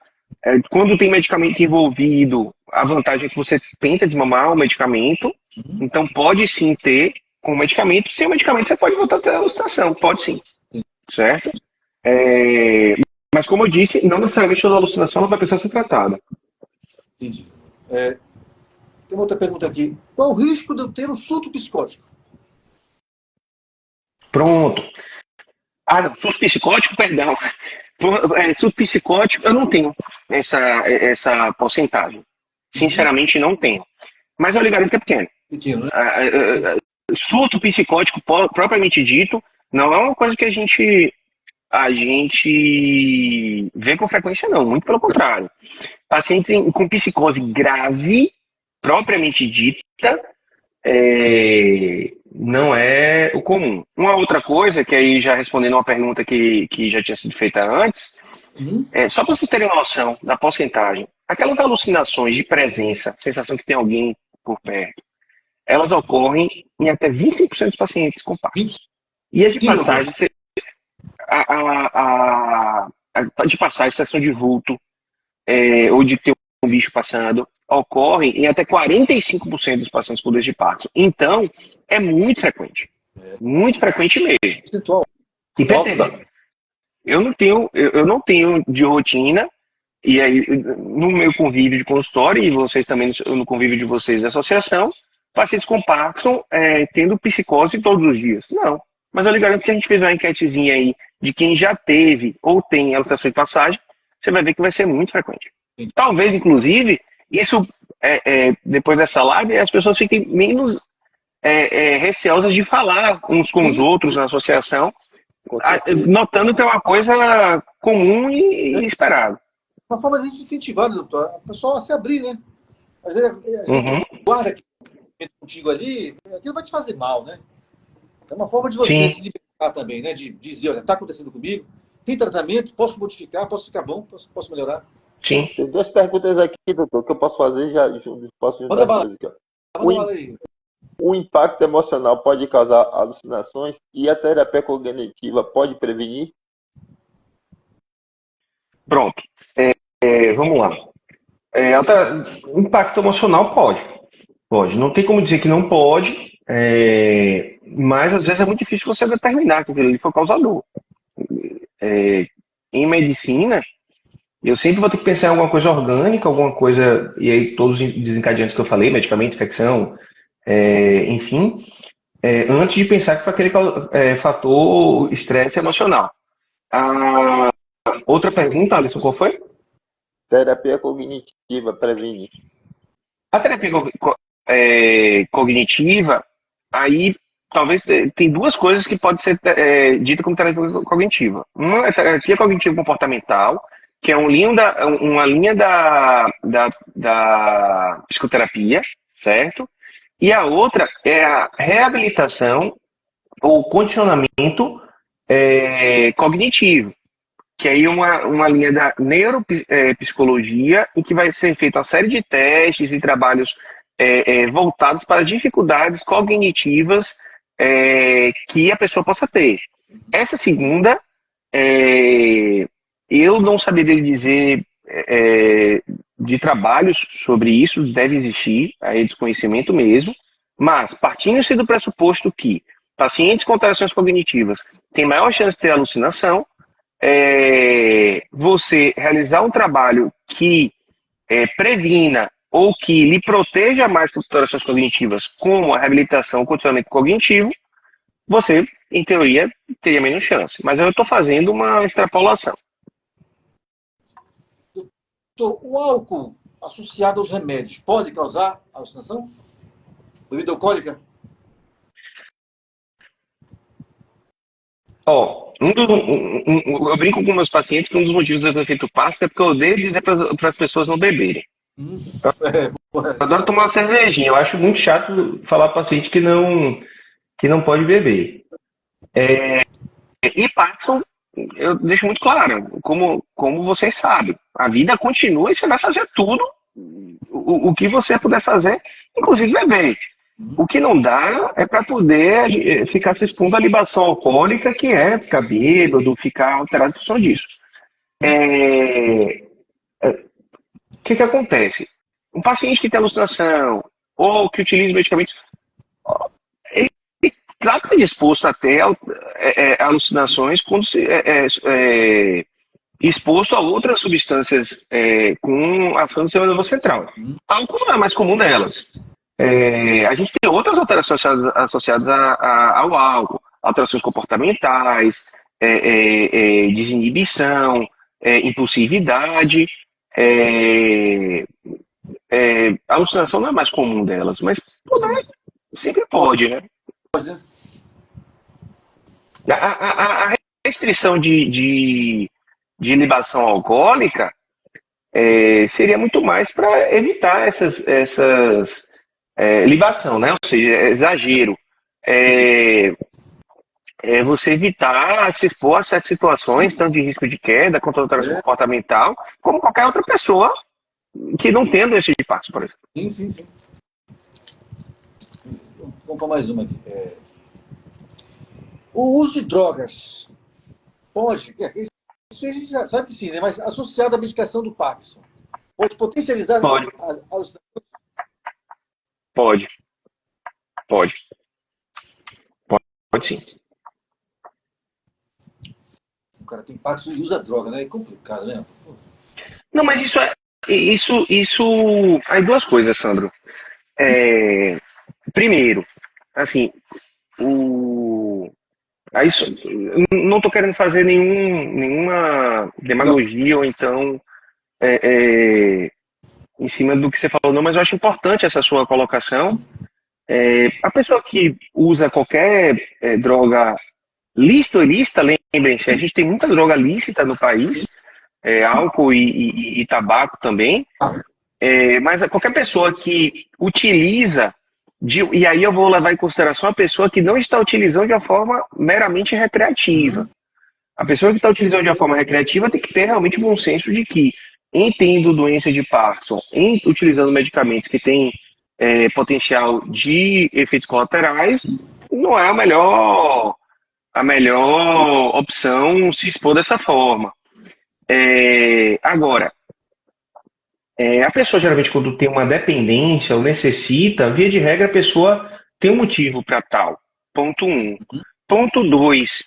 Speaker 4: quando tem medicamento envolvido, a vantagem é que você tenta desmamar o medicamento, então pode sim ter com medicamento. Sem o medicamento você pode voltar a ter alucinação, pode sim, certo? Mas como eu disse, não necessariamente toda alucinação vai precisar ser tratada.
Speaker 1: Entendi. Tem uma outra pergunta aqui. Qual o risco de eu ter um surto psicótico?
Speaker 4: Pronto. Não, surto psicótico, perdão. Surto psicótico, eu não tenho essa porcentagem. Sinceramente, não tenho. Mas eu lhe garanto que é pequeno.
Speaker 1: Pequeno, né?
Speaker 4: Surto psicótico, propriamente dito, não é uma coisa que a gente vê com frequência, não. Muito pelo contrário. Paciente com psicose grave, propriamente dita, não é o comum. Uma outra coisa, que aí já respondendo uma pergunta que já tinha sido feita antes, só para vocês terem uma noção da porcentagem, aquelas alucinações de presença, sensação que tem alguém por perto, elas ocorrem em até 25% dos pacientes com Parkinson. E as de passagem, de passagem, sensação de vulto, ou de ter um bicho passando, ocorrem em até 45% dos pacientes com doença de Parkinson. Então, é muito frequente. Muito frequente mesmo. E perceba, eu não tenho de rotina, e aí no meu convívio de consultório, e vocês também no convívio de vocês da associação, pacientes com Parkinson tendo psicose todos os dias. Não. Mas eu lhe garanto que a gente fez uma enquetezinha aí de quem já teve ou tem alucinação de passagem, você vai ver que vai ser muito frequente. Talvez, inclusive, isso, depois dessa live, as pessoas fiquem menos receosas de falar uns com os outros na associação, notando que é uma coisa comum e esperada.
Speaker 1: Uma forma de a gente incentivar, doutor, o pessoal a se abrir, né? Às vezes a gente guarda contigo ali, aquilo vai te fazer mal, né? É uma forma de você se libertar também, né? De dizer, olha, está acontecendo comigo, tem tratamento, posso modificar, posso ficar bom, posso melhorar.
Speaker 4: Sim.
Speaker 2: Tem 2 perguntas aqui, doutor, que eu posso fazer já. Posso
Speaker 1: Manda bala. Aí.
Speaker 2: O impacto emocional pode causar alucinações e a terapia cognitiva pode prevenir?
Speaker 4: Pronto. Vamos lá. Impacto emocional pode. Pode. Não tem como dizer que não pode, mas às vezes é muito difícil você determinar que aquilo ali foi causador. Em medicina, eu sempre vou ter que pensar em alguma coisa orgânica, alguma coisa, e aí todos os desencadeantes que eu falei, medicamento, infecção, enfim, antes de pensar que foi aquele fator estresse emocional. Outra pergunta, Alisson, qual foi?
Speaker 2: Terapia cognitiva previne.
Speaker 4: A terapia cognitiva, aí talvez tem 2 coisas que podem ser ditas como terapia cognitiva. Uma é terapia cognitiva comportamental, que é uma linha da psicoterapia, certo? E a outra é a reabilitação ou condicionamento cognitivo, que aí é uma linha da neuropsicologia, em que vai ser feita uma série de testes e trabalhos voltados para dificuldades cognitivas que a pessoa possa ter. Essa segunda, eu não saberia dizer de trabalhos sobre isso, deve existir, aí desconhecimento mesmo, mas partindo-se do pressuposto que pacientes com alterações cognitivas têm maior chance de ter alucinação, você realizar um trabalho que previna ou que lhe proteja mais contra alterações cognitivas, como a reabilitação, o condicionamento cognitivo, você, em teoria, teria menos chance. Mas eu estou fazendo uma extrapolação.
Speaker 1: Doutor, o álcool associado aos remédios pode causar alucinação? Bebida alcoólica?
Speaker 4: Ó, eu brinco com meus pacientes que um dos motivos de eu ter feito parte é porque eu odeio dizer para as pessoas não beberem. Eu adoro tomar uma cervejinha. Eu acho muito chato falar para o paciente que não pode beber. E Parkinson, eu deixo muito claro, como vocês sabem, a vida continua e você vai fazer tudo o que você puder fazer, inclusive beber. O que não dá é para poder ficar se expondo à libação alcoólica, que é ficar bêbado, ficar alterado por causa disso. O que acontece? Um paciente que tem alucinação ou que utiliza medicamentos, ele está predisposto a ter alucinações quando exposto a outras substâncias com ação do sistema nervoso central. Álcool não é mais comum delas. A gente tem outras alterações associadas ao álcool, alterações comportamentais, desinibição, impulsividade. A alucinação não é mais comum delas, mas poder, sempre pode, né? A restrição de libação alcoólica seria muito mais para evitar essas libação, né? Ou seja, exagero. Você evitar se expor a certas situações, tanto de risco de queda, quanto alteração comportamental, como qualquer outra pessoa que não tenha doença de Parkinson, por exemplo.
Speaker 1: Sim. Vamos para mais uma aqui. O uso de drogas pode, isso a gente sabe que sim, né? Mas associado à medicação do Parkinson, pode potencializar
Speaker 4: Pode.
Speaker 1: a alucinação?
Speaker 4: Pode sim.
Speaker 1: O cara tem Parkinson e usa droga, né? É complicado, né?
Speaker 4: Não, mas isso aí duas coisas, Sandro. Primeiro, assim, não estou querendo fazer nenhuma demagogia ou então em cima do que você falou, não, mas eu acho importante essa sua colocação. A pessoa que usa qualquer droga lícita ou ilícita, lembrem-se, a gente tem muita droga lícita no país, álcool e tabaco também, mas qualquer pessoa que utiliza, e aí eu vou levar em consideração a pessoa que não está utilizando de uma forma meramente recreativa. A pessoa que está utilizando de uma forma recreativa tem que ter realmente o bom senso de que, em tendo doença de Parkinson, utilizando medicamentos que têm potencial de efeitos colaterais, não é a melhor opção se expor dessa forma. Agora, a pessoa geralmente quando tem uma dependência ou necessita, via de regra a pessoa tem um motivo para tal. Ponto 1. Ponto 2.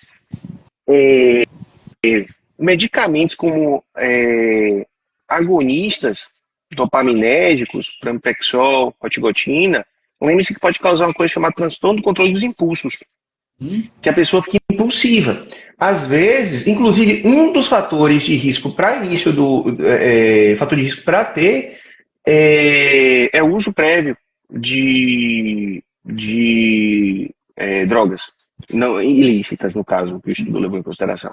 Speaker 4: Medicamentos como agonistas, dopaminérgicos, pramipexol, rotigotina, lembre-se que pode causar uma coisa chamada transtorno do controle dos impulsos, que a pessoa fica impulsiva. Às vezes, inclusive, um dos fatores de risco para início fator de risco para ter é o uso prévio de drogas não ilícitas, no caso, que o estudo levou em consideração.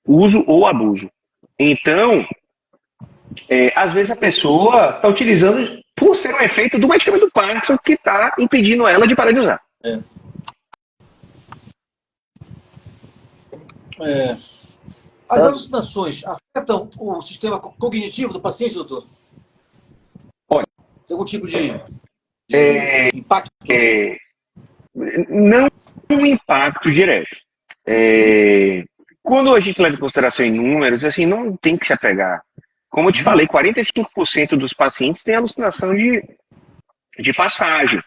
Speaker 4: Uso ou abuso. Então, às vezes a pessoa está utilizando por ser um efeito do medicamento do Parkinson que está impedindo ela de parar de usar.
Speaker 1: As alucinações afetam o sistema cognitivo do paciente, doutor?
Speaker 4: Olha,
Speaker 1: tem algum tipo de impacto?
Speaker 4: Não um impacto direto. Quando a gente leva em consideração em números, assim, não tem que se apegar. Como eu te falei, 45% dos pacientes têm alucinação de passagem.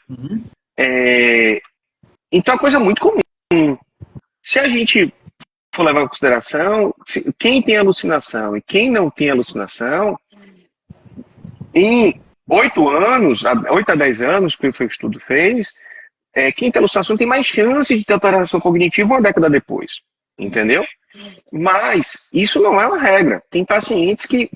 Speaker 4: Então é uma coisa muito comum. Se a gente for levar em consideração, quem tem alucinação e quem não tem alucinação, em 8 a 10 anos, que foi o estudo fez, quem tem alucinação tem mais chance de ter alteração cognitiva uma década depois. Entendeu? Mas isso não é uma regra. Tem pacientes que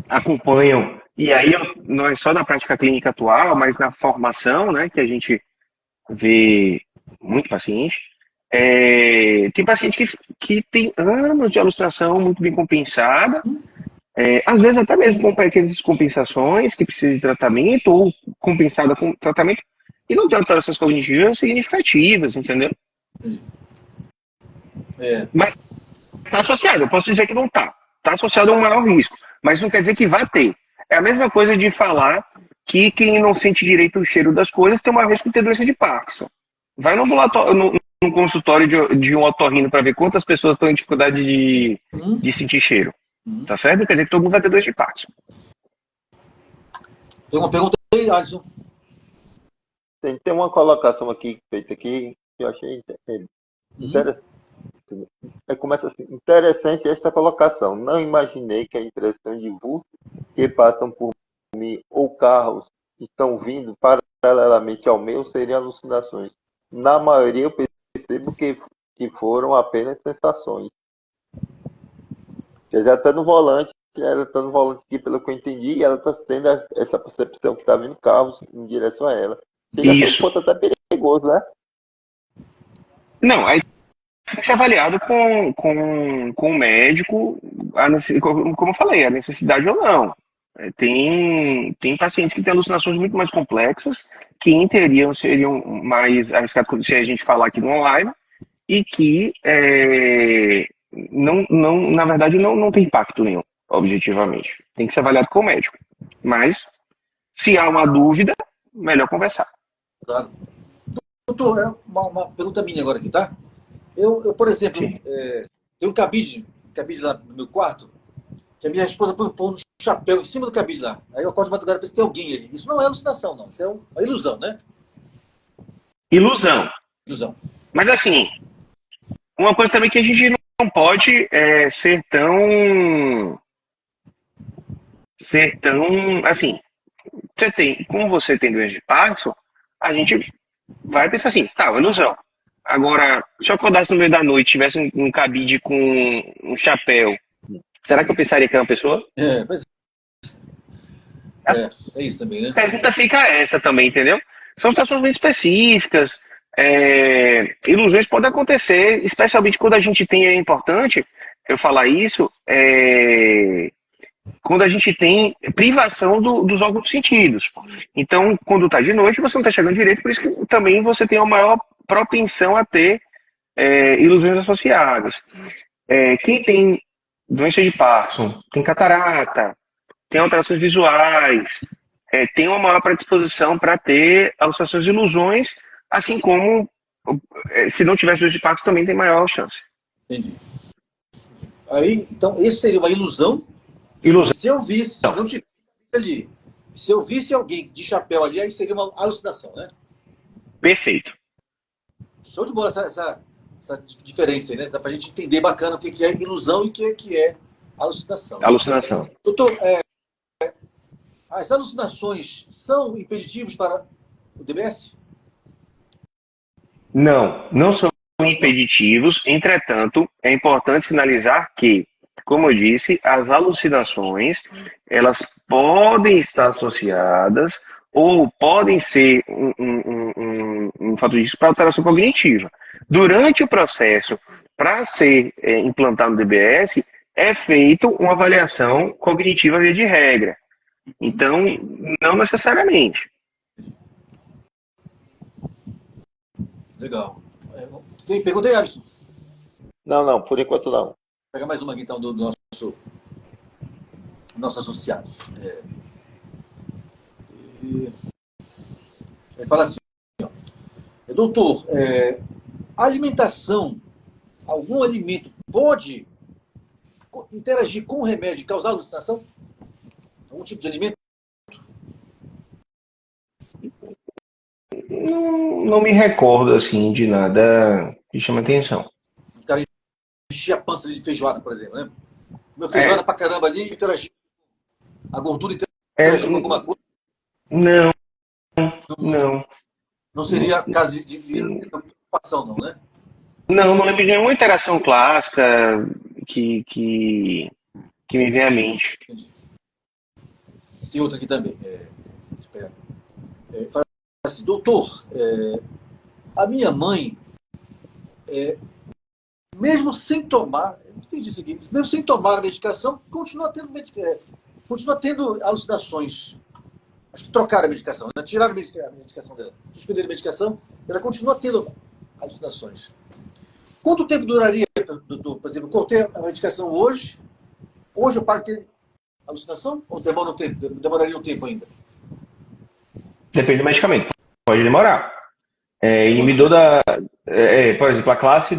Speaker 4: acompanham, e aí não é só na prática clínica atual, mas na formação, né, que a gente vê muito paciente. Tem paciente que tem anos de alucinação muito bem compensada, às vezes até mesmo com pequenas descompensações que precisam de tratamento, ou compensada com tratamento, e não tem alterações cognitivas significativas, entendeu? Mas está associado, eu posso dizer que não está. Está associado a um maior risco, mas não quer dizer que vai ter. É a mesma coisa de falar que quem não sente direito o cheiro das coisas tem maior risco de ter doença de Parkinson. Vai no ambulatório, no consultório de um otorrino para ver quantas pessoas estão em dificuldade de sentir cheiro. Tá certo? Não quer dizer que todo mundo vai ter doença de Parkinson.
Speaker 1: Tem uma pergunta aí, Alisson.
Speaker 2: Tem uma colocação aqui, feita aqui, que eu achei interessante. Começa assim: interessante esta colocação. Não imaginei que a impressão de vultos que passam por mim ou carros estão vindo paralelamente ao meu seriam alucinações. Na maioria eu percebo que foram apenas sensações. Já está no volante, ela está no volante aqui, pelo que eu entendi, e ela está tendo essa percepção que está vindo carros em direção a ela. Isso. Ponto até perigoso, né?
Speaker 4: Não, aí tem que ser avaliado com o médico, como eu falei, a necessidade ou não. Tem pacientes que têm alucinações muito mais complexas, que em teoria seriam mais arriscados se a gente falar aqui no online, e que, na verdade, não tem impacto nenhum, objetivamente. Tem que ser avaliado com o médico. Mas, se há uma dúvida, melhor conversar.
Speaker 1: Claro. Doutor, uma pergunta minha agora aqui, tá? Eu por exemplo, tenho um cabide lá no meu quarto, que a minha esposa põe um chapéu em cima do cabide lá. Aí eu acordo de madrugada e penso que tem alguém ali. Isso não é alucinação, não. Isso é uma ilusão, né?
Speaker 4: Ilusão. Mas assim, uma coisa também que a gente não pode ser tão assim, como você tem doença de Parkinson, a gente vai pensar assim, tá, uma ilusão. Agora, se eu acordasse no meio da noite, tivesse um cabide com um chapéu, será que eu pensaria que é uma pessoa?
Speaker 1: É isso também, né?
Speaker 4: A pergunta fica essa também, entendeu? São situações muito específicas. Ilusões podem acontecer, especialmente quando a gente tem, é importante eu falar isso, quando a gente tem privação dos órgãos dos sentidos. Então, quando está de noite, você não está chegando direito, por isso que também você tem uma maior propensão a ter ilusões associadas. Quem tem doença de Parkinson, tem catarata, tem alterações visuais, tem uma maior predisposição para ter alucinações e ilusões, assim como, se não tivesse doença de Parkinson, também tem maior chance.
Speaker 1: Entendi. Aí, então, esse seria uma ilusão?
Speaker 4: Ilusão.
Speaker 1: Se eu visse, não tivesse ali, se eu visse alguém de chapéu ali, aí seria uma alucinação, né?
Speaker 4: Perfeito.
Speaker 1: Show de bola essa diferença aí, né? Dá pra gente entender bacana o que é ilusão e o que é alucinação.
Speaker 4: Alucinação.
Speaker 1: Doutor, as alucinações são impeditivos para o DBS?
Speaker 4: Não são impeditivos, entretanto, é importante sinalizar que, como eu disse, as alucinações, elas podem estar associadas ou podem ser um fator de risco para alteração cognitiva. Durante o processo, para ser implantado no DBS, é feito uma avaliação cognitiva via de regra. Então, não necessariamente.
Speaker 1: Legal. Perguntei, Alisson.
Speaker 2: Não, por enquanto não.
Speaker 1: Vou pegar mais uma aqui, então, do nosso associado. Ele fala assim, ó, doutor, a alimentação, algum alimento pode interagir com o remédio e causar alucinação? Algum tipo de alimento?
Speaker 4: Não me recordo, assim, de nada que chama atenção.
Speaker 1: O cara encher a pança de feijoada, por exemplo, né? Meu feijoada pra caramba ali, interagir. A gordura interagir com alguma coisa?
Speaker 4: Não.
Speaker 1: Não seria caso de preocupação, não, né?
Speaker 4: Não lembro de nenhuma interação clássica que me vem à mente.
Speaker 1: Entendi. Tem outra aqui também. Deixa eu pegar. Fala assim, doutor, a minha mãe, mesmo sem tomar, eu entendi isso aqui, mesmo sem tomar a medicação, continua tendo alucinações. Acho que trocaram a medicação, né? Tiraram a medicação dela, suspenderam a medicação, ela continua tendo alucinações. Quanto tempo duraria, doutor? Por exemplo, eu cortei a medicação hoje eu paro de ter alucinação? Ou demoraria um tempo ainda?
Speaker 4: Depende do medicamento. Pode demorar. Inibidor por exemplo, a classe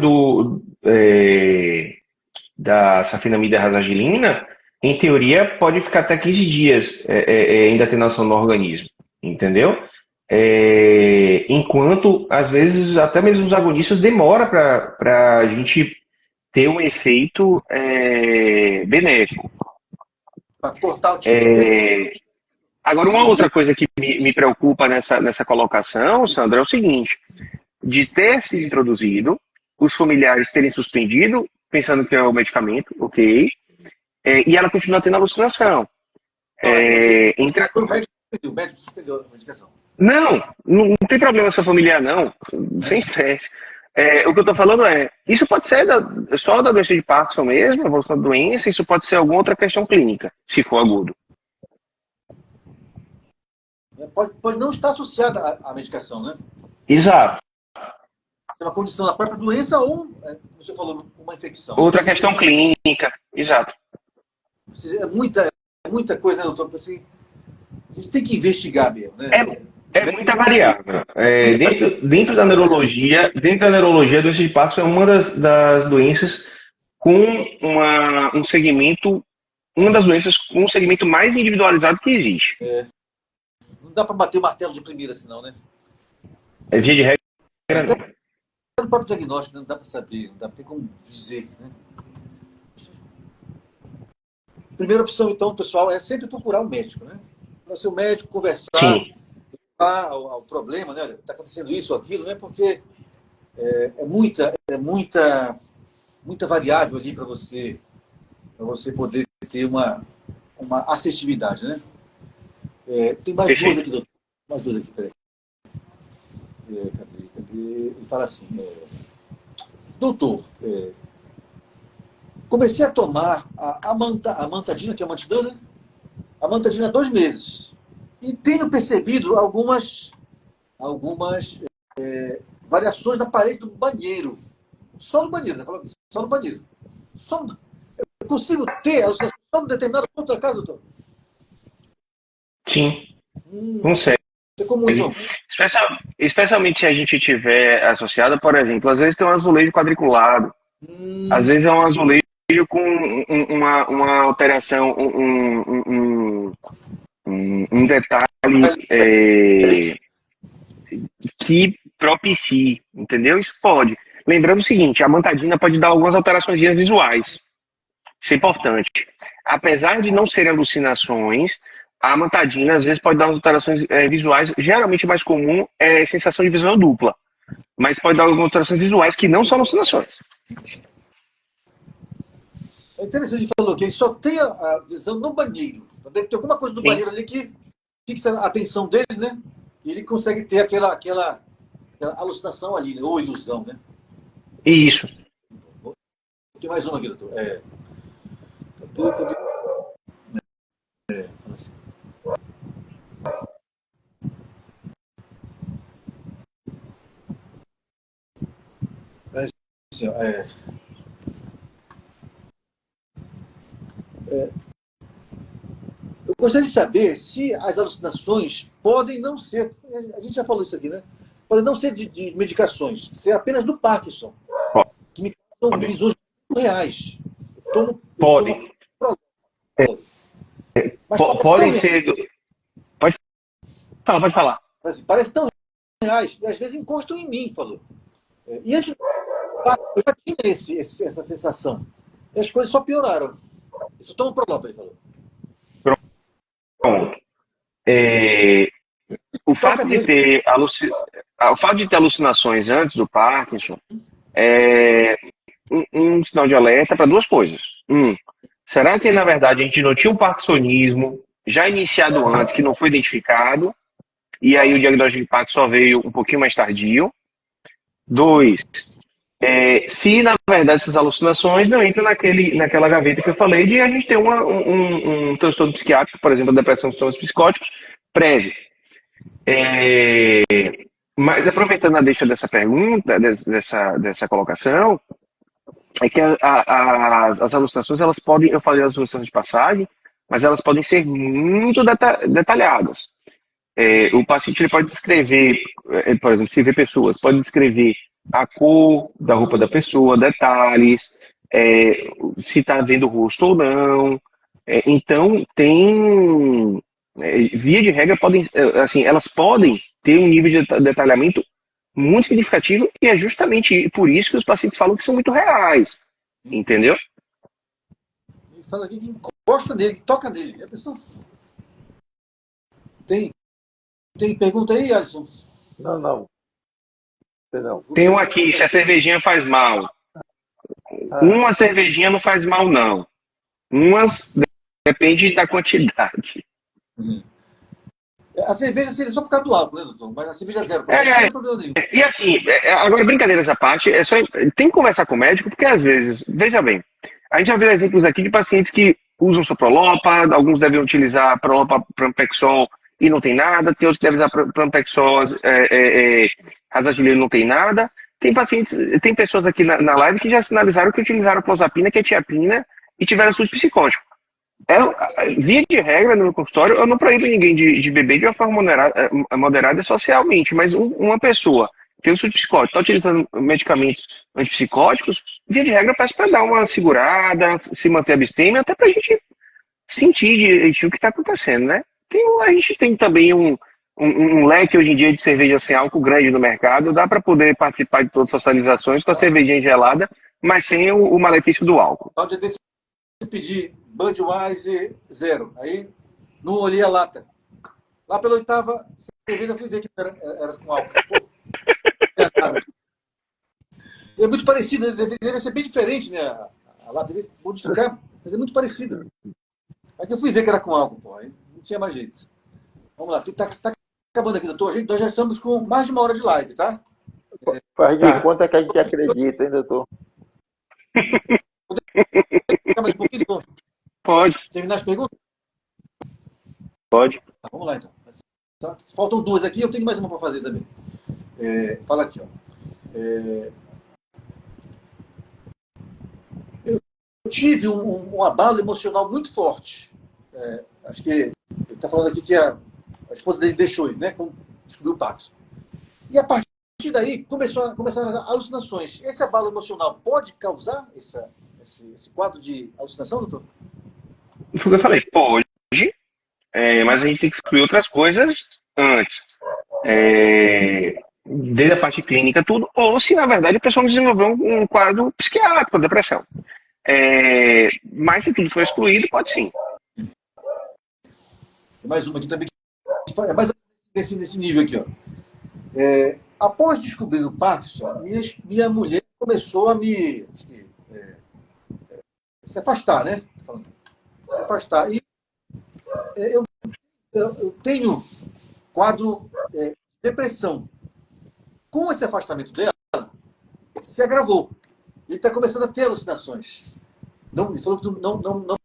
Speaker 4: da safenamida e rasagilina, em teoria, pode ficar até 15 dias ainda tendo ação no organismo. Entendeu? Enquanto, às vezes, até mesmo os agonistas demoram para a gente ter um efeito benéfico.
Speaker 1: Para cortar o tipo de efeito?
Speaker 4: Agora, uma outra coisa que me preocupa nessa colocação, Sandra, é o seguinte: de ter se introduzido, os familiares terem suspendido, pensando que é o medicamento, ok, e ela continua tendo alucinação.
Speaker 1: O médico suspendeu a medicação.
Speaker 4: Não tem problema se a familiar, não, sem estresse. O que eu estou falando isso pode ser só da doença de Parkinson mesmo, a evolução da doença, isso pode ser alguma outra questão clínica, se for agudo.
Speaker 1: Pode não estar associada à medicação, né?
Speaker 4: Exato.
Speaker 1: É uma condição da própria doença ou, como você falou, uma infecção.
Speaker 4: Outra questão clínica, exato.
Speaker 1: Ou seja, é muita coisa, né, doutor? Assim, a gente tem que investigar mesmo, né?
Speaker 4: É muita variável. Dentro da neurologia, a doença de Parkinson é uma das doenças com um segmento, uma das doenças com um segmento mais individualizado que existe.
Speaker 1: Não dá para bater o martelo de primeira, assim, não, né?
Speaker 4: Via de regra, não.
Speaker 1: No próprio diagnóstico, não dá para saber, não dá para ter como dizer, né? Primeira opção, então, pessoal, é sempre procurar um médico, né? Para ser o médico, conversar, o problema, né? Está acontecendo isso ou aquilo, né? Porque é muita variável ali para você poder ter uma assertividade, né? Tem mais duas aqui, doutor. Mais duas aqui, peraí. Cadê? Ele fala assim, doutor, comecei a tomar a amantadina, que é uma antidana, né? A amantadina há 2 meses. E tenho percebido algumas variações na parede do banheiro. Só no banheiro, né? Só no banheiro. Eu consigo ter só num determinado ponto da casa, doutor?
Speaker 4: Sim, consegue. Especialmente se a gente tiver associado, por exemplo, às vezes tem um azulejo quadriculado, às vezes é um azulejo com uma alteração, um detalhe que propicie, entendeu? Isso pode. Lembrando o seguinte, a amantadina pode dar algumas alterações visuais. Isso é importante. Apesar de não serem alucinações, a amantadina às vezes pode dar umas alterações visuais. Geralmente mais comum é sensação de visão dupla, mas pode dar algumas alterações visuais que não são alucinações.
Speaker 1: É interessante, que falou que ele só tem a visão no banheiro. Deve ter alguma coisa no banheiro ali que fixa a atenção dele, né? E ele consegue ter aquela alucinação ali, né? Ou ilusão, né?
Speaker 4: Isso.
Speaker 1: Tem mais uma aqui, doutor. Cadê? Assim. Assim, ó, eu gostaria de saber se as alucinações podem não ser, a gente já falou isso aqui, né? Podem não ser de medicações, ser apenas do Parkinson, que me causam visões muito reais.
Speaker 4: Podem.
Speaker 1: Mas
Speaker 4: Podem ser. Pode falar.
Speaker 1: Assim, parece tão reais, e às vezes encostam em mim, falou. E antes eu já tinha essa sensação. E as coisas só pioraram. Isso toma prova, ele falou.
Speaker 4: Pronto. O fato de ter alucinações antes do Parkinson é um sinal de alerta para duas coisas. Será que, na verdade, a gente não tinha um parkinsonismo já iniciado antes, que não foi identificado, e aí o diagnóstico de Parkinson só veio um pouquinho mais tardio? 2, se, na verdade, essas alucinações não entram naquela gaveta que eu falei de a gente ter um transtorno psiquiátrico, por exemplo, a depressão, sintomas psicóticos, prévio. Mas aproveitando a deixa dessa pergunta, dessa colocação, é que as alucinações, elas podem, eu falei das alucinações de passagem, mas elas podem ser muito detalhadas. O paciente ele pode descrever, por exemplo, se vê pessoas, pode descrever a cor da roupa da pessoa, detalhes, se está vendo o rosto ou não. Então, via de regra, assim, elas podem ter um nível de detalhamento muito significativo, e é justamente por isso que os pacientes falam que são muito reais. Entendeu?
Speaker 1: Ele fala aqui que encosta nele, que toca nele. A pessoa... Tem pergunta aí, Alisson?
Speaker 2: Não.
Speaker 4: Tem um aqui, se a cervejinha faz mal. Uma cervejinha não faz mal, não. Umas depende da quantidade.
Speaker 1: A cerveja seria só por causa do álcool, né, doutor? Mas a cerveja zero. Não tem problema nenhum.
Speaker 4: E assim, agora, brincadeiras à parte, tem que conversar com o médico, porque às vezes, veja bem, a gente já viu exemplos aqui de pacientes que usam soprolopa, alguns devem utilizar prolopa, pramipexol e não tem nada, tem outros que devem usar pramipexol, azacilina e não tem nada. Tem pessoas aqui na live que já sinalizaram que utilizaram clozapina, quetiapina e tiveram surto psicótico. Via de regra, no meu consultório, eu não proíbo ninguém de beber de uma forma moderada socialmente, mas uma pessoa que tem um surto psicótico, está utilizando medicamentos antipsicóticos, via de regra, eu peço para dar uma segurada, se manter abstêmio, até para a gente sentir direitinho o que está acontecendo, né? A gente tem também um leque hoje em dia de cerveja sem álcool grande no mercado, dá para poder participar de todas as socializações com a cervejinha gelada, mas sem o malefício do álcool.
Speaker 1: Pode pedir Budweiser zero. Aí não olhei a lata. Lá pela oitava cerveja, fui ver que era com álcool. É muito parecido, deve ser bem diferente, né? A lata deve modificar, mas é muito parecida. Aí eu fui ver que era com álcool, pô. Aí não tinha mais jeito. Vamos lá, tá acabando aqui, doutor. Nós já estamos com mais de uma hora de live, tá?
Speaker 2: Faz de conta que a gente acredita, hein, doutor?
Speaker 1: Ficar mais um pouquinho, doutor?
Speaker 4: Pode.
Speaker 1: Terminar as perguntas?
Speaker 4: Pode.
Speaker 1: Tá, vamos lá, então. Faltam duas aqui, eu tenho mais uma para fazer também. Fala aqui, ó. Eu tive um abalo emocional muito forte. Acho que ele está falando aqui que a esposa dele deixou ele, né? Quando descobriu o Parkinson. E a partir daí começaram as alucinações. Esse abalo emocional pode causar esse quadro de alucinação, doutor?
Speaker 4: Foi o que eu falei, pode, mas a gente tem que excluir outras coisas antes. Desde a parte clínica, tudo, ou se na verdade a pessoa desenvolveu um quadro psiquiátrico, depressão. Mas se tudo for excluído, pode sim.
Speaker 1: Tem mais uma aqui também, que é mais nesse nível aqui, ó. Após descobrir o Parkinson, minha mulher começou a se afastar, né? Se afastar. E eu tenho quadro de depressão. Com esse afastamento dela, se agravou. Ele está começando a ter alucinações. Ele falou que não